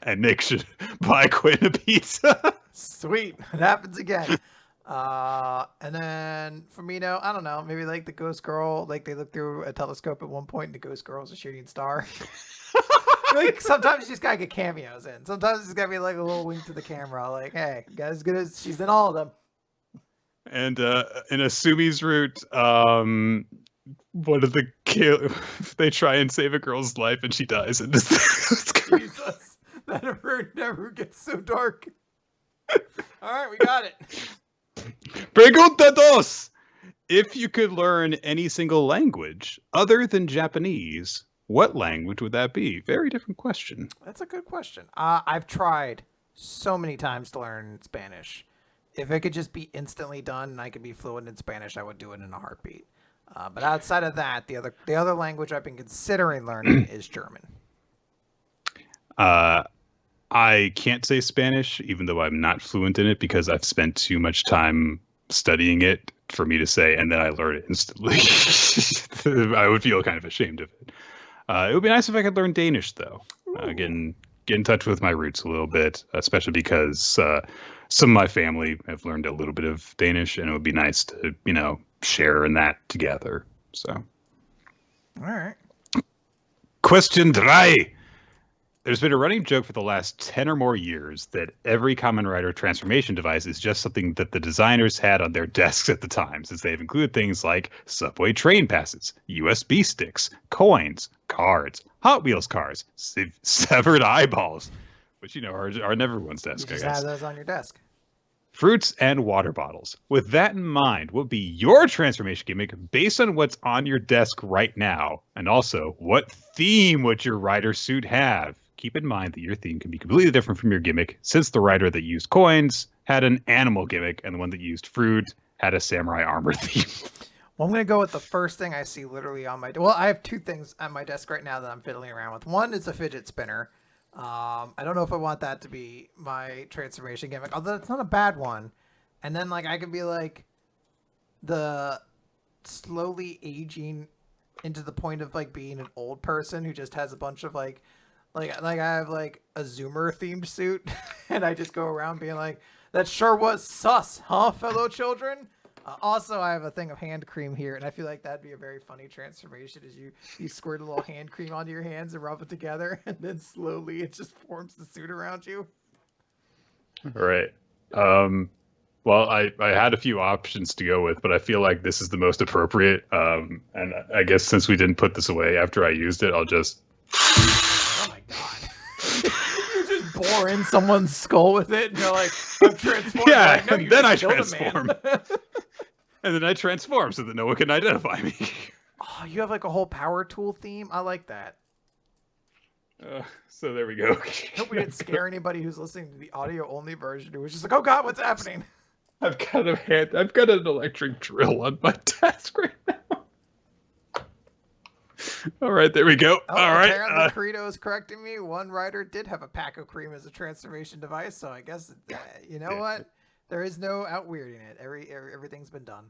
And Nick should buy Quinn a pizza. Sweet. It happens again. And then Fumino, I don't know, maybe like the ghost girl, like they look through a telescope at one point and the ghost girl's a shooting star. Like sometimes you just gotta get cameos in. Sometimes it's gotta be like a little wink to the camera, like, hey, guys, good as she's in all of them. And in Asumi's route, one of they try and save a girl's life and she dies. And Jesus, that never gets so dark. All right, we got it. Pregunta 2. If you could learn any single language other than Japanese, what language would that be? Very different question. That's a good question. I've tried so many times to learn Spanish. If it could just be instantly done and I could be fluent in Spanish, I would do it in a heartbeat. But outside of that, the other language I've been considering learning is German. I can't say Spanish, even though I'm not fluent in it, because I've spent too much time studying it for me to say, and then I learn it instantly. I would feel kind of ashamed of it. It would be nice if I could learn Danish, though. Get in touch with my roots a little bit, especially because some of my family have learned a little bit of Danish, and it would be nice to, share in that together. So, all right. Question 3. There's been a running joke for the last 10 or more years that every Kamen Rider transformation device is just something that the designers had on their desks at the time, since they've included things like subway train passes, USB sticks, coins, cards, Hot Wheels cars, severed eyeballs, which, are on everyone's desk, You just I guess. have those on your desk. Fruits and water bottles. With that in mind, what would be your transformation gimmick based on what's on your desk right now? And also, what theme would your rider suit have? Keep in mind that your theme can be completely different from your gimmick, since the rider that used coins had an animal gimmick and the one that used fruit had a samurai armor theme. Well, I'm going to go with the first thing I see literally on my... Well, I have two things on my desk right now that I'm fiddling around with. One is a fidget spinner. I don't know if I want that to be my transformation gimmick, although it's not a bad one. And then, I could be, the slowly aging into the point of, being an old person who just has a bunch of, I have, a Zoomer-themed suit, and I just go around being like, that sure was sus, huh, fellow children? Also, I have a thing of hand cream here, and I feel like that'd be a very funny transformation as you squirt a little hand cream onto your hands and rub it together, and then slowly it just forms the suit around you. All right. Well, I had a few options to go with, but I feel like this is the most appropriate. And I guess since we didn't put this away after I used it, I'll just... Oh my god. You just bore in someone's skull with it, and you're like, I'm transformed. Yeah, like, no, and then I transform. And then I transform so that no one can identify me. Oh, you have a whole power tool theme? I like that. So there we go. Hope we didn't scare anybody who's listening to the audio only version who was just like, oh god, what's happening? I've got an electric drill on my desk right now. All right, there we go. Oh, all right. Apparently, Credo is correcting me. One rider did have a pack of cream as a transformation device, so I guess you know what? There is no out-weirding it. Everything's been done.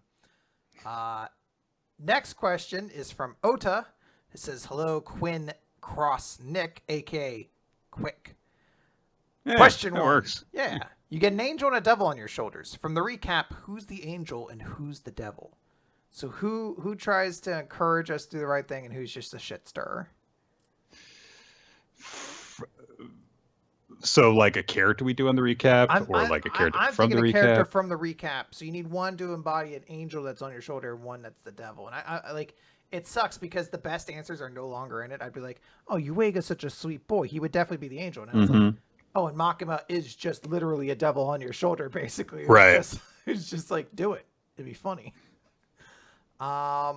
Next question is from Ota. It says, hello, Quinn Cross Nick, a.k.a. Quick. Yeah, Question one. Works. Yeah. You get an angel and a devil on your shoulders. From the recap, who's the angel and who's the devil? So who tries to encourage us to do the right thing and who's just a shit stirrer? So like a character we do on the recap, or like a character from the recap? Character from the recap. So you need one to embody an angel that's on your shoulder, and one that's the devil. And I like, it sucks because the best answers are no longer in it. I'd be like, oh, Yuega's such a sweet boy. He would definitely be the angel. And I was like, oh, and Makima is just literally a devil on your shoulder, basically. Right. It's just like, do it. It'd be funny. I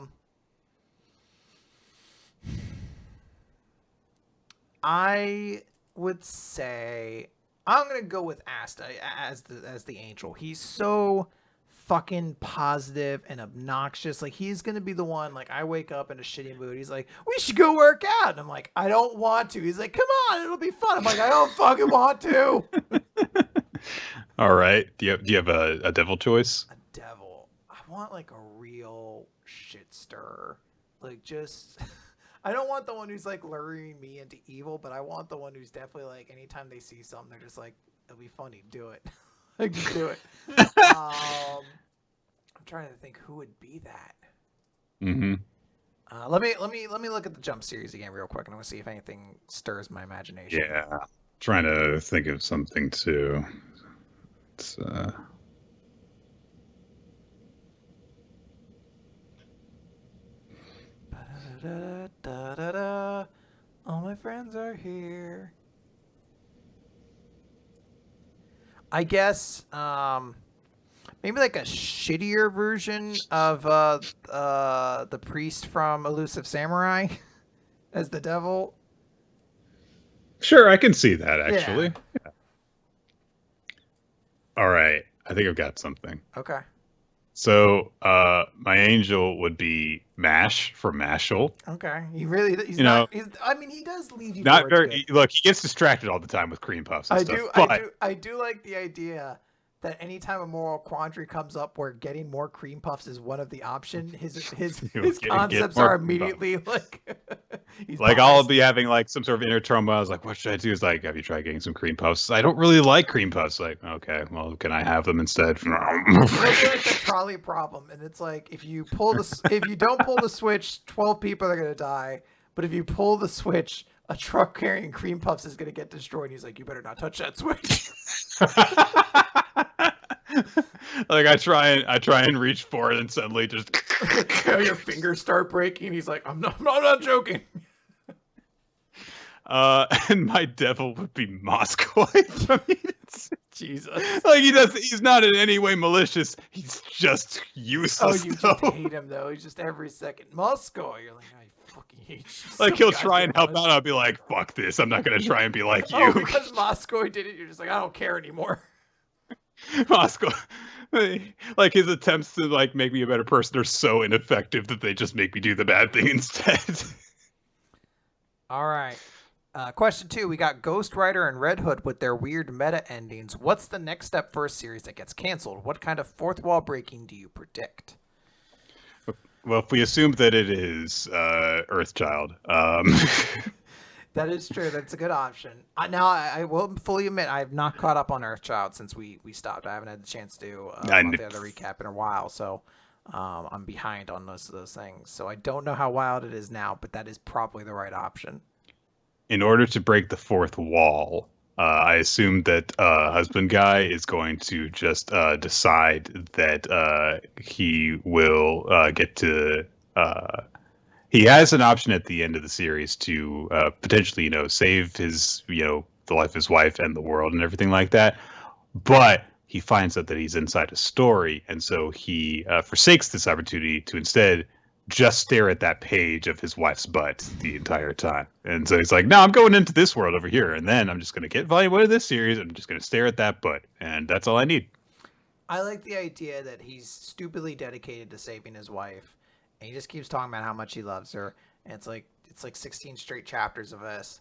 would say I'm gonna go with Asta as the angel. He's so fucking positive and obnoxious. Like, he's gonna be the one. Like, I wake up in a shitty mood. He's like, we should go work out. And I'm like, I don't want to. He's like, come on, it'll be fun. I'm like, I don't fucking want to. All right. Do you have a devil choice? A devil. I want like a real shit stirrer. Like, just. I don't want the one who's like luring me into evil, but I want the one who's definitely like, anytime they see something, they're just like, it'll be funny, do it. Like, just do it. I'm trying to think who would be that. Let me look at the Jump series again real quick, and I'm gonna see if anything stirs my imagination. Yeah, trying to think of something too. It's all my friends are here. I guess Maybe like a shittier version of the priest from Elusive Samurai as the devil. Sure, I can see that Yeah. actually. Yeah. All right, I think I've got something. Okay. So, my angel would be Mash from Mashal. Okay. He's You not know, he's I mean he does leave you for not words good. very. Look, he gets distracted all the time with cream puffs and I stuff, do I but do I do like the idea that anytime a moral quandary comes up where getting more cream puffs is one of the option, he'll his get concepts more are cream puffs. immediately like he's Like I'll biased. be having like some sort of inner trauma. I was like, what should I do? It's like, have you tried getting some cream puffs? I don't really like cream puffs. Like, okay, well, can I have them instead? It'll be like the trolley problem, and it's like if you don't pull the switch, 12 people are gonna die. But if you pull the switch, a truck carrying cream puffs is gonna get destroyed. And he's like, you better not touch that switch. Like I try and reach for it and suddenly just Your fingers start breaking. He's like, I'm not joking. And my devil would be Moscow. I mean, Jesus. like he's not in any way malicious. He's just useless. Oh, you just hate him though. He's just every second Moscow. You're like, I fucking hate you. Like So he'll try and help much. out. I'll be like, fuck this. I'm not gonna try and be like you. Oh, because Moscow did it. You're just like, I don't care anymore. Moscow, like his attempts to like make me a better person are so ineffective that they just make me do the bad thing instead. All right. Question 2. We got Ghost Rider and Red Hood with their weird meta endings. What's the next step for a series that gets canceled? What kind of fourth wall breaking do you predict? Well, if we assume that it is Earthchild, That is true. That's a good option. I will fully admit I have not caught up on Earthchild since we stopped. I haven't had the chance to watch the other recap in a while, so I'm behind on most of those things. So I don't know how wild it is now, but that is probably the right option. in order to break the fourth wall, I assume that husband guy is going to just decide that he will get to. He has an option at the end of the series to potentially, save his, the life of his wife and the world and everything like that. But he finds out that he's inside a story, and so he forsakes this opportunity to instead just stare at that page of his wife's butt the entire time. And so he's like, no, I'm going into this world over here, and then I'm just going to get volume 1 of this series. I'm just going to stare at that butt, and that's all I need. I like the idea that he's stupidly dedicated to saving his wife, and he just keeps talking about how much he loves her. And it's like 16 straight chapters of this,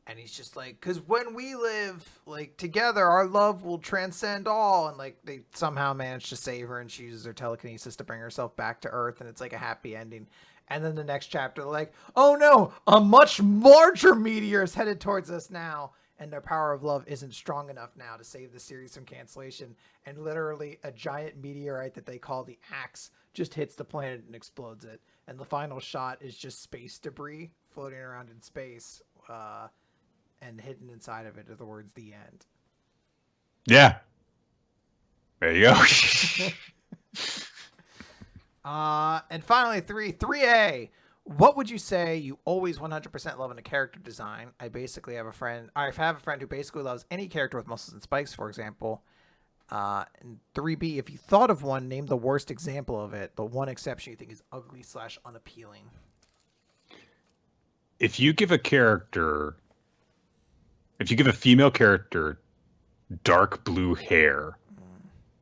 and he's just like, because when we live like together, our love will transcend all. And like they somehow manage to save her, and she uses her telekinesis to bring herself back to Earth, and it's like a happy ending. And then the next chapter, they're like, oh no, a much larger meteor is headed towards us now. And their power of love isn't strong enough now to save the series from cancellation. And literally, a giant meteorite that they call the Axe just hits the planet and explodes it. And the final shot is just space debris floating around in space, and hidden inside of it are the words "the end." Yeah. There you go. And finally, 3A. What would you say you always 100% love in a character design? I have a friend who basically loves any character with muscles and spikes, for example. And 3B, if you thought of one, name the worst example of it, the one exception you think is ugly / unappealing. If you give a female character dark blue hair,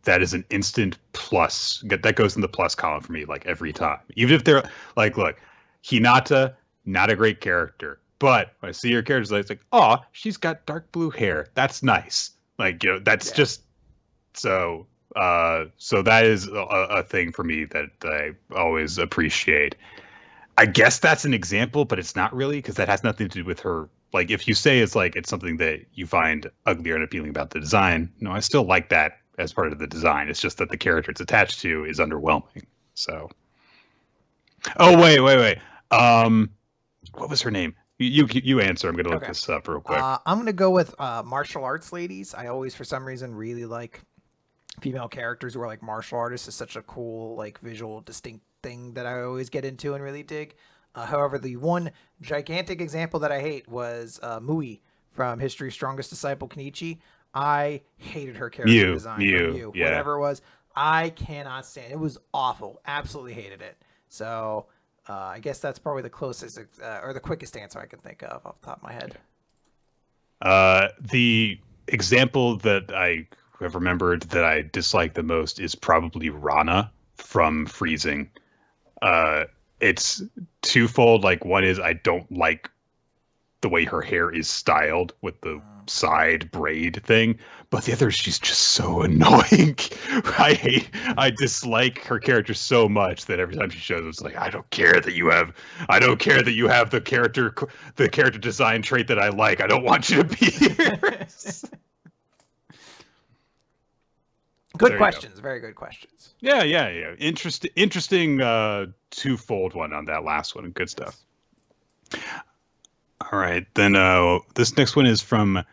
that is an instant plus. That goes in the plus column for me, like every time. Even if they're like, look, Hinata, not a great character, but when I see her character, it's like, oh, she's got dark blue hair. That's nice. Like, that's just so. So that is a thing for me that I always appreciate. I guess that's an example, but it's not really, because that has nothing to do with her. Like, if you say it's something that you find ugly or unappealing about the design, no, I still like that as part of the design. It's just that the character it's attached to is underwhelming. So, oh wait. What was her name? You answer. I'm gonna look this up real quick. I'm gonna go with martial arts ladies. I always, for some reason, really like female characters who are like martial artists. Is such a cool, like, visual, distinct thing that I always get into and really dig. However, the one gigantic example that I hate was Mui from History's Strongest Disciple, Kenichi. I hated her character design. Yeah. Whatever it was. I cannot stand it. It was awful. Absolutely hated it. So I guess that's probably the closest or the quickest answer I can think of off the top of my head. The example that I have remembered that I dislike the most is probably Rana from Freezing. It's twofold. Like one is I don't like the way her hair is styled with the side braid thing, but the other is she's just so annoying. I dislike her character so much that every time she shows up, it's like I don't care that you have the character design trait that I like. I don't want you to be here. Good questions. Very good questions. Yeah. Interesting twofold one on that last one. Good stuff. All right, then this next one is from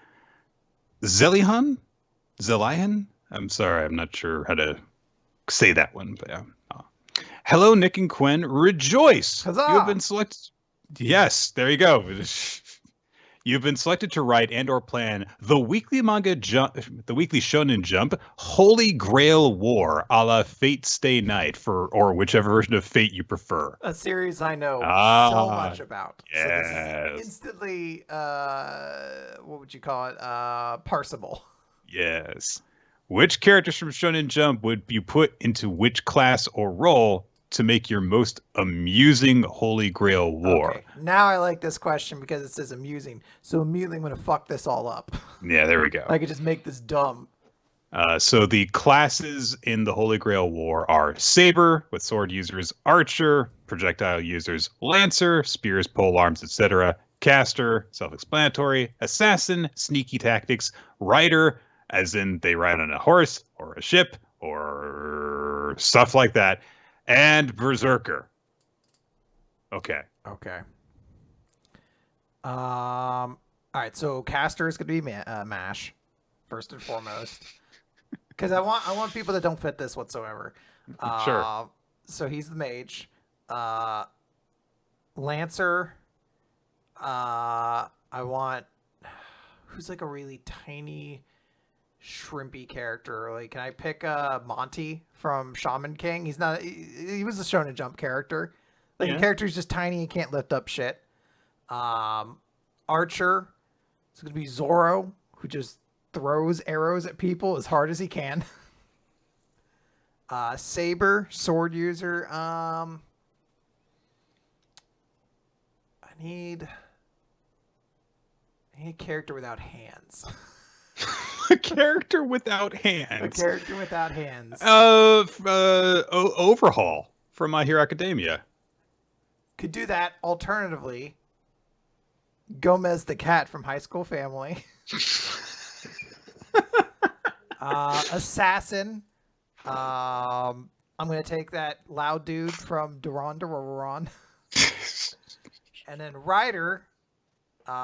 Zelihan? I'm sorry, I'm not sure how to say that one, but yeah. Hello, Nick and Quinn. Rejoice! Huzzah! You have been selected. Yes, there you go. You've been selected to write and/or plan the weekly the weekly Shonen Jump Holy Grail War, a la Fate Stay Night, or whichever version of Fate you prefer. A series I know so much about. Yes. So this is instantly, what would you call it? Parsable. Yes. Which characters from Shonen Jump would you put into which class or role to make your most amusing Holy Grail War? Okay. Now I like this question because it says amusing. So immediately I'm going to fuck this all up. Yeah, there we go. I could just make this dumb. So the classes in the Holy Grail War are Saber, with sword users, Archer, projectile users, Lancer, spears, pole arms, etc., Caster, self-explanatory, Assassin, sneaky tactics, Rider, as in they ride on a horse or a ship or stuff like that, and Berserker. Okay. All right, so Caster is going to be MASH, first and foremost. Because I want people that don't fit this whatsoever. Sure. So he's the mage. Lancer. I want who's like a really tiny, shrimpy character. Like, can I pick Monty from Shaman King? He's not. He was a Shonen Jump character. Like the character's just tiny and can't lift up shit. Archer. It's gonna be Zoro, who just throws arrows at people as hard as he can. Saber, sword user. I need a character without hands. A character without hands. A character without hands. Overhaul from My Hero Academia. Could do that. Alternatively, Gomez the cat from High School Family. Assassin. I'm gonna take that loud dude from Duran Duran. And then Rider. Who's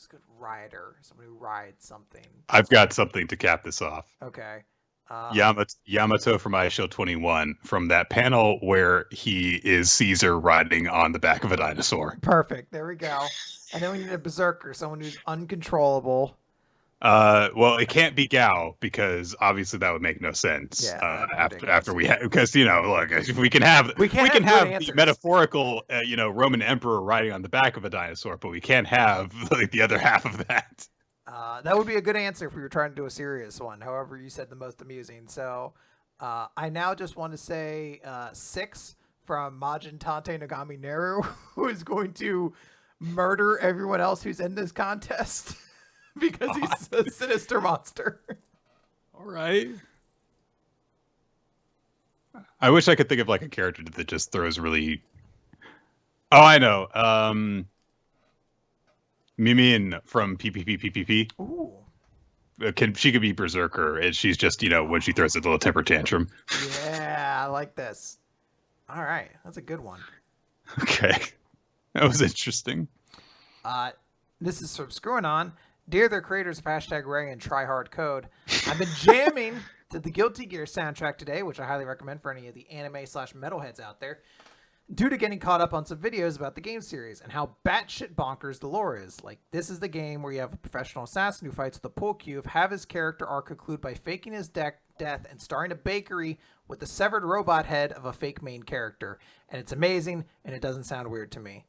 a good rider? Somebody who rides something. I've got something to cap this off. Okay. Yamato from iShow 21 from that panel where he is Caesar riding on the back of a dinosaur. Perfect. There we go. And then we need a berserker, someone who's uncontrollable. Well, it can't be Gao because obviously that would make no sense. Yeah, after we have, because look, if we can have the metaphorical, Roman emperor riding on the back of a dinosaur, but we can't have like the other half of that. That would be a good answer if we were trying to do a serious one. However, you said the most amusing. So, I now just want to say 6 from Majin Tante Nagami Neru, who is going to murder everyone else who's in this contest. Because he's a sinister monster. All right. I wish I could think of like a character that just throws really. Oh, I know. Mimin from PPP. Ooh. She could be Berserker, and she's just when she throws a little temper tantrum. Yeah, I like this. All right, that's a good one. Okay, that was interesting. This is from Screwing On. Dear the creators of #Ray and Try Hard Code, I've been jamming to the Guilty Gear soundtrack today, which I highly recommend for any of the anime/metalheads out there. due to getting caught up on some videos about the game series and how batshit bonkers the lore is. Like, this is the game where you have a professional assassin who fights with a pool cube, have his character arc conclude by faking his death and starting a bakery with the severed robot head of a fake main character. And it's amazing, and it doesn't sound weird to me.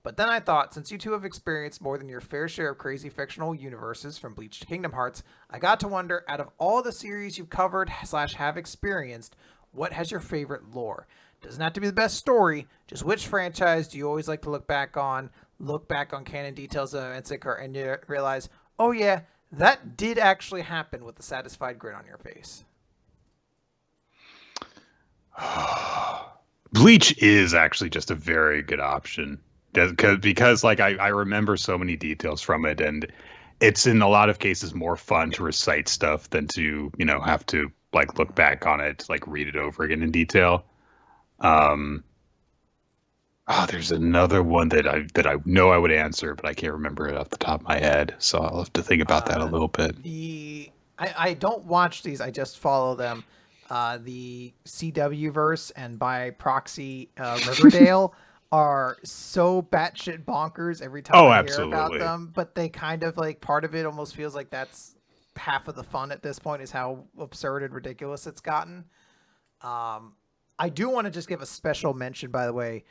But then I thought, since you two have experienced more than your fair share of crazy fictional universes from Bleach to Kingdom Hearts, I got to wonder, out of all the series you've covered / have experienced, what has your favorite lore? Doesn't have to be the best story, just which franchise do you always like to look back on canon details of events that occur, and you realize, oh yeah, that did actually happen, with a satisfied grin on your face. Bleach is actually just a very good option. Because like I remember so many details from it, and it's in a lot of cases more fun to recite stuff than to, have to like look back on it, like read it over again in detail. There's another one that I know I would answer, but I can't remember it off the top of my head. So I'll have to think about that a little bit. I don't watch these, I just follow them. The CW verse and by proxy Riverdale are so batshit bonkers every time I hear about them, but they kind of like, part of it almost feels like that's half of the fun at this point, is how absurd and ridiculous it's gotten. I do want to just give a special mention, by the way,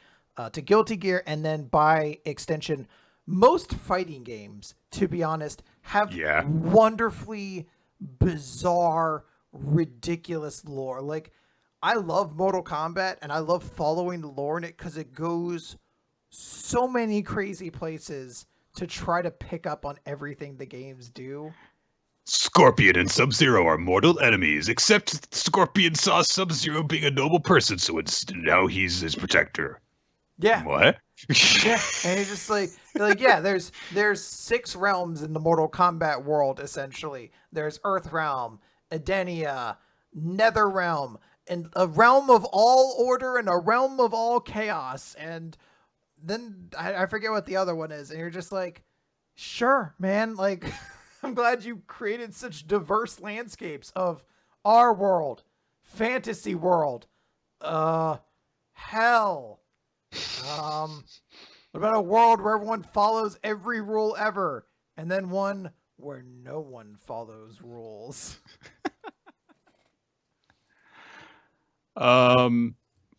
to Guilty Gear, and then by extension, most fighting games, to be honest, have wonderfully bizarre, ridiculous lore. Like, I love Mortal Kombat, and I love following the lore in it because it goes so many crazy places to try to pick up on everything the games do. Scorpion and Sub-Zero are mortal enemies, except Scorpion saw Sub-Zero being a noble person, so now he's his protector. Yeah. What? Yeah, and it's just like yeah, there's 6 realms in the Mortal Kombat world, essentially. There's Earth Realm, Edenia, Nether Realm, and a realm of all order and a realm of all chaos. And then I forget what the other one is, and you're just like, sure, man, like I'm glad you created such diverse landscapes of our world, fantasy world, hell. What about a world where everyone follows every rule ever, and then one where no one follows rules?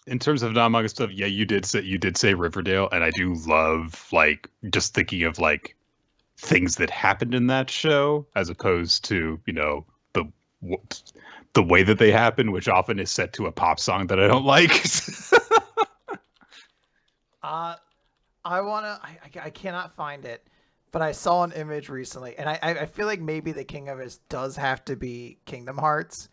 In terms of non-manga stuff, yeah, you did say Riverdale, and I do love like just thinking of like things that happened in that show as opposed to, the way that they happen, which often is set to a pop song that I don't like. I cannot find it, but I saw an image recently, and I feel like maybe the king of it does have to be Kingdom Hearts,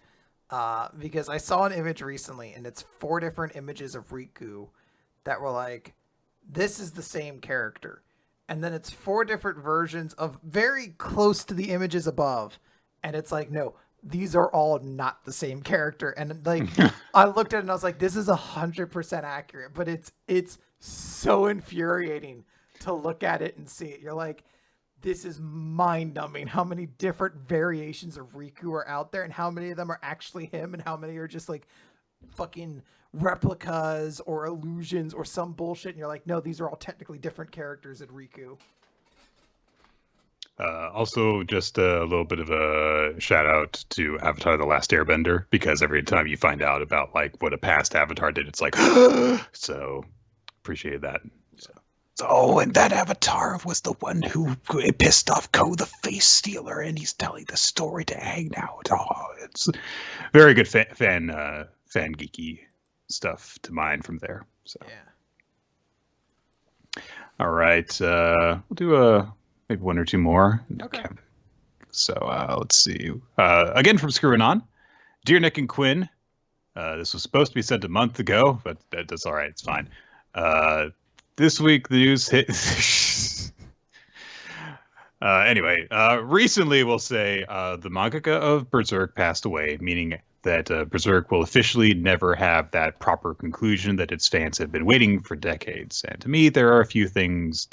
because I saw an image recently, and it's 4 different images of Riku that were like, this is the same character. And then it's 4 different versions of very close to the images above. And it's like, no, these are all not the same character. And like, I looked at it and I was like, this is 100% accurate, but it's so infuriating to look at it and see it. You're like, this is mind numbing how many different variations of Riku are out there, and how many of them are actually him, and how many are just like fucking replicas or illusions or some bullshit. And you're like, no, these are all technically different characters in Riku. Also, just a little bit of a shout out to Avatar: The Last Airbender, because every time you find out about like what a past Avatar did, it's like, so appreciate that. So, and that Avatar was the one who pissed off Ko the Face Stealer, and he's telling the story to Aang now. It's very good fan geeky stuff to mine from there. So yeah. All right, we'll do maybe 1 or 2 more. Okay. So let's see. Again from Screwing On, Dear Nick and Quinn. This was supposed to be sent a month ago, but that's all right. It's fine. This week the news hit. Anyway, recently we'll say the mangaka of Berserk passed away, meaning that Berserk will officially never have that proper conclusion that its fans have been waiting for decades. And to me, there are a few things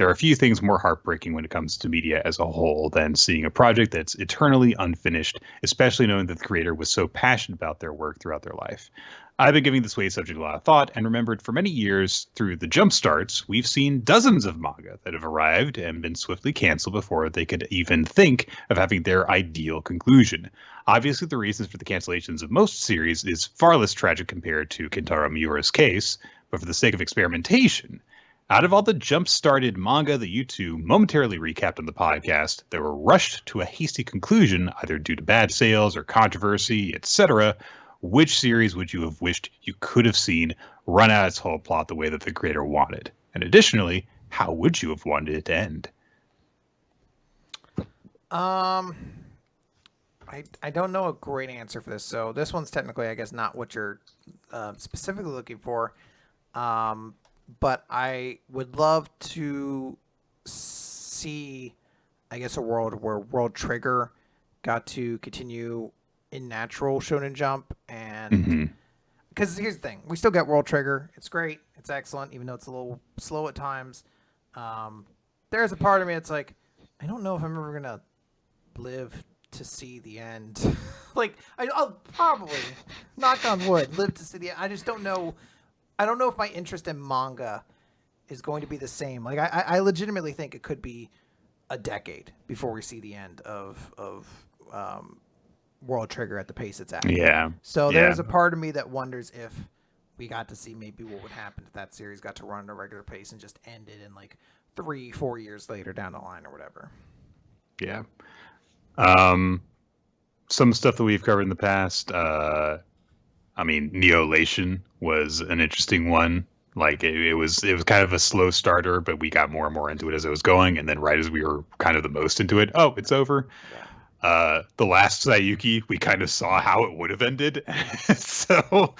more heartbreaking when it comes to media as a whole than seeing a project that's eternally unfinished, especially knowing that the creator was so passionate about their work throughout their life. I've been giving this way subject a lot of thought and remembered for many years through the jump starts, we've seen dozens of manga that have arrived and been swiftly canceled before they could even think of having their ideal conclusion. Obviously, the reasons for the cancellations of most series is far less tragic compared to Kentaro Miura's case, but for the sake of experimentation, out of all the jump-started manga that you two momentarily recapped on the podcast that were rushed to a hasty conclusion, either due to bad sales or controversy, etc., which series would you have wished you could have seen run out its whole plot the way that the creator wanted? And additionally, how would you have wanted it to end? I don't know a great answer for this. So this one's technically, I guess, not what you're specifically looking for. But I would love to see, I guess, a world where World Trigger got to continue in natural Shonen Jump, and because here's the thing, we still get World Trigger. It's great, it's excellent, even though it's a little slow at times. There's a part of me that's like, I don't know if I'm ever gonna live to see the end. Like, I'll probably, knock on wood, live to see the end. I just don't know. I don't know if my interest in manga is going to be the same. Like, I legitimately think it could be a decade before we see the end of World Trigger at the pace it's at. Yeah. So there's a part of me that wonders if we got to see maybe what would happen if that series got to run at a regular pace and just ended in like 3-4 years later down the line or whatever. Yeah. Some stuff that we've covered in the past, I mean, Neolation was an interesting one. Like it was kind of a slow starter, but we got more and more into it as it was going, and then right as we were kind of the most into it, oh, it's over. Yeah. The last Sayuki, we kind of saw how it would have ended, so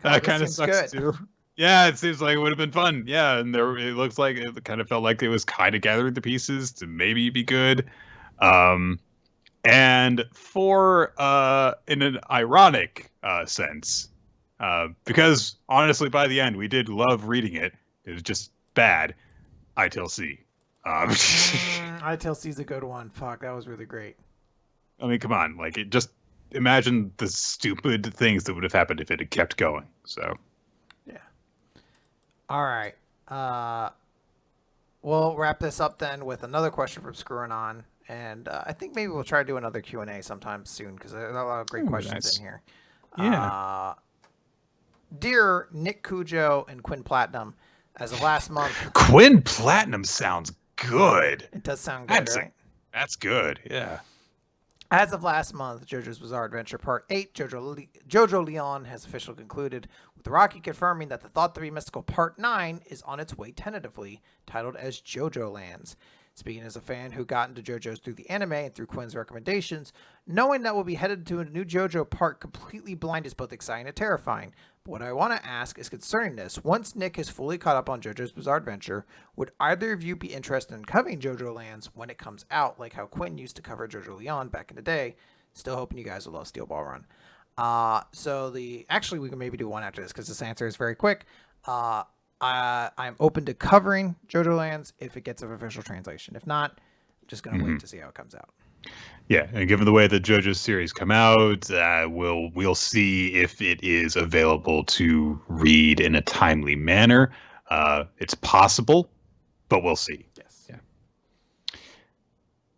that kind of sucks too. Yeah, it seems like it would have been fun. Yeah, and it looks like it kind of felt like it was kind of gathering the pieces to maybe be good. And for in an ironic sense, because honestly, by the end, we did love reading it. It was just bad. ITLC. ITLC's a good one. Fuck, that was really great. I mean, come on. Like, just imagine the stupid things that would have happened if it had kept going. So, yeah. All right. We'll wrap this up then with another question from Screwing On. And I think maybe we'll try to do another Q&A sometime soon because there's a lot of great questions in here. Yeah. Dear Nick Cujo and Quinn Platinum, as of last month... Quinn Platinum sounds good. It does sound good, right? That's good, yeah. As of last month, JoJo's Bizarre Adventure Part 8, JoJo Leon has officially concluded, with Rocky confirming that the thought-to-be mystical Part 9 is on its way tentatively, titled as JoJo Lands. Speaking as a fan who got into JoJo's through the anime and through Quinn's recommendations, knowing that we'll be headed to a new JoJo part completely blind is both exciting and terrifying. But what I want to ask is concerning this. Once Nick is fully caught up on JoJo's Bizarre Adventure, would either of you be interested in covering JoJo Lands when it comes out, like how Quinn used to cover JoJo Leon back in the day? Still hoping you guys will love Steel Ball Run. Actually, we can maybe do one after this because this answer is very quick. I'm open to covering JoJo Lands if it gets an official translation. If not, I'm just going to wait to see how it comes out. Yeah, and given the way the JoJo series come out, we'll see if it is available to read in a timely manner. It's possible, but we'll see. Yes. Yeah.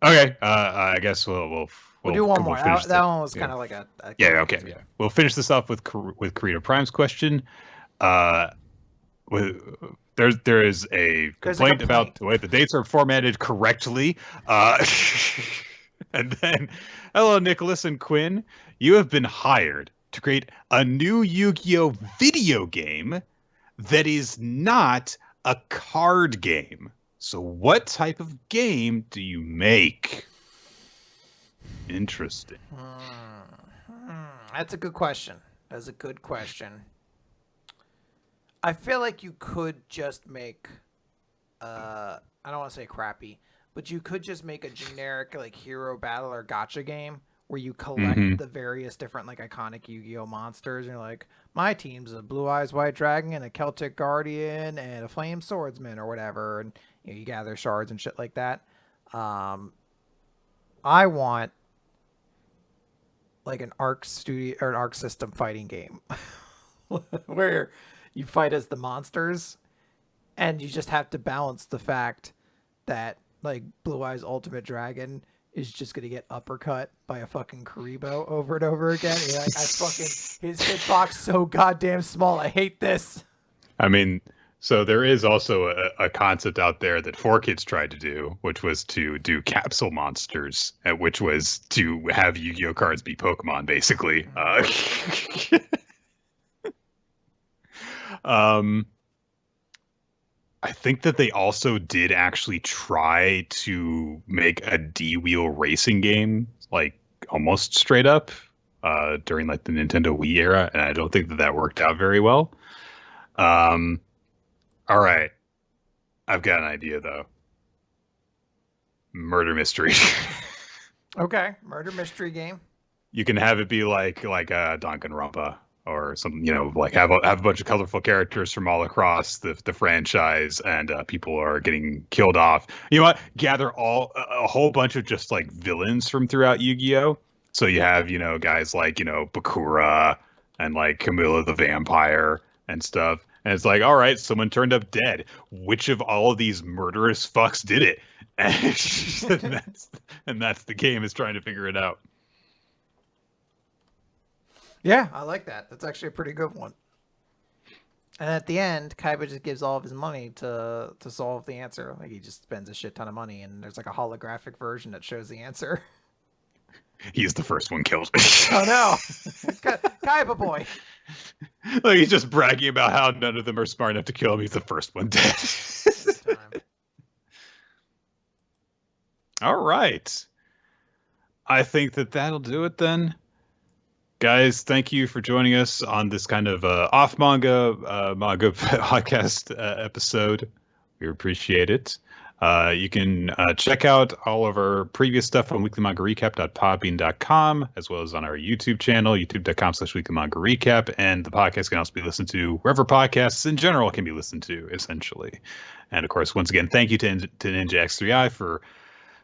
Okay. I guess we'll do one more. That one was kind of like a yeah. Okay. Yeah. We'll finish this off with Karina Prime's question. There is a complaint about the way the dates are formatted correctly. And then, hello, Nicholas and Quinn. You have been hired to create a new Yu-Gi-Oh! Video game that is not a card game. So what type of game do you make? Interesting. That's a good question. That's a good question. I feel like you could just make, I don't want to say crappy, but you could just make a generic like hero battle or gacha game where you collect the various different like iconic Yu-Gi-Oh monsters. And you're like, my team's a Blue Eyes White Dragon and a Celtic Guardian and a Flame Swordsman or whatever, and you gather shards and shit like that. I want like an Arc Studio or an Arc System fighting game. where you fight as the monsters, and you just have to balance the fact that like Blue Eyes Ultimate Dragon is just gonna get uppercut by a fucking Karibo over and over again. And like, I fucking his hitbox so goddamn small. I hate this. I mean, so there is also a concept out there that 4Kids tried to do, which was to do capsule monsters, which was to have Yu-Gi-Oh cards be Pokemon, basically. Um, I think that they also did actually try to make a D-wheel racing game, like almost straight up, during like the Nintendo Wii era, and I don't think that that worked out very well. Um, all right, I've got an idea though. Murder mystery. Okay, murder mystery game. You can have it be like a Danganronpa or something, you know, like have a bunch of colorful characters from all across the franchise, and people are getting killed off. You know what? Gather a whole bunch of just like villains from throughout Yu-Gi-Oh. So you have, you know, guys like, you know, Bakura and like Camilla the Vampire and stuff. And it's like, all right, someone turned up dead. Which of all of these murderous fucks did it? And that's the game, is trying to figure it out. Yeah, I like that. That's actually a pretty good one. And at the end, Kaiba just gives all of his money to solve the answer. Like he just spends a shit ton of money, and there's like a holographic version that shows the answer. He's the first one killed. Oh no, Kaiba boy. Like he's just bragging about how none of them are smart enough to kill him. He's the first one dead. All right. I think that that'll do it then. Guys, thank you for joining us on this kind of off manga podcast episode. We appreciate it. You can check out all of our previous stuff on weeklymangarecap.podbean.com, as well as on our YouTube channel, youtube.com/weeklymangarecap. And the podcast can also be listened to wherever podcasts in general can be listened to, essentially. And of course, once again, thank you to Ninja X3i for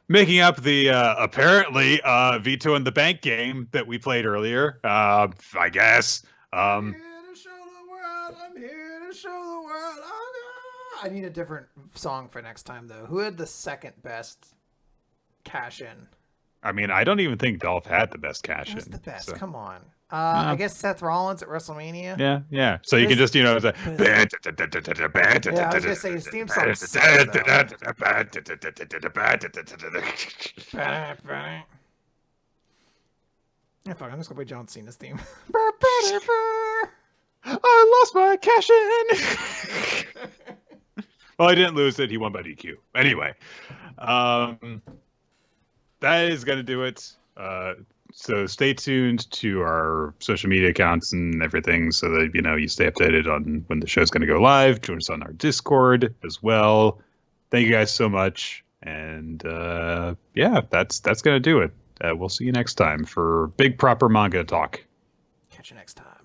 making up the apparently Vito and the Bank game that we played earlier, I guess. I'm here to show the world. I'm here to show the world. Oh, no. I need a different song for next time, though. Who had the second best cash in? I mean, I don't even think Dolph had the best cash in. Who's the best? So. Come on. I guess Seth Rollins at WrestleMania. Yeah. So you can just, you know, yeah, I was gonna say his theme song. Yeah, fuck, I'm just gonna play John Cena's theme. I lost my cash in. Well, I didn't lose it. He won by DQ. Anyway, that is gonna do it. So stay tuned to our social media accounts and everything, so that, you know, you stay updated on when the show's going to go live. Join us on our Discord as well. Thank you guys so much. And yeah, that's going to do it. We'll see you next time for big proper manga talk. Catch you next time.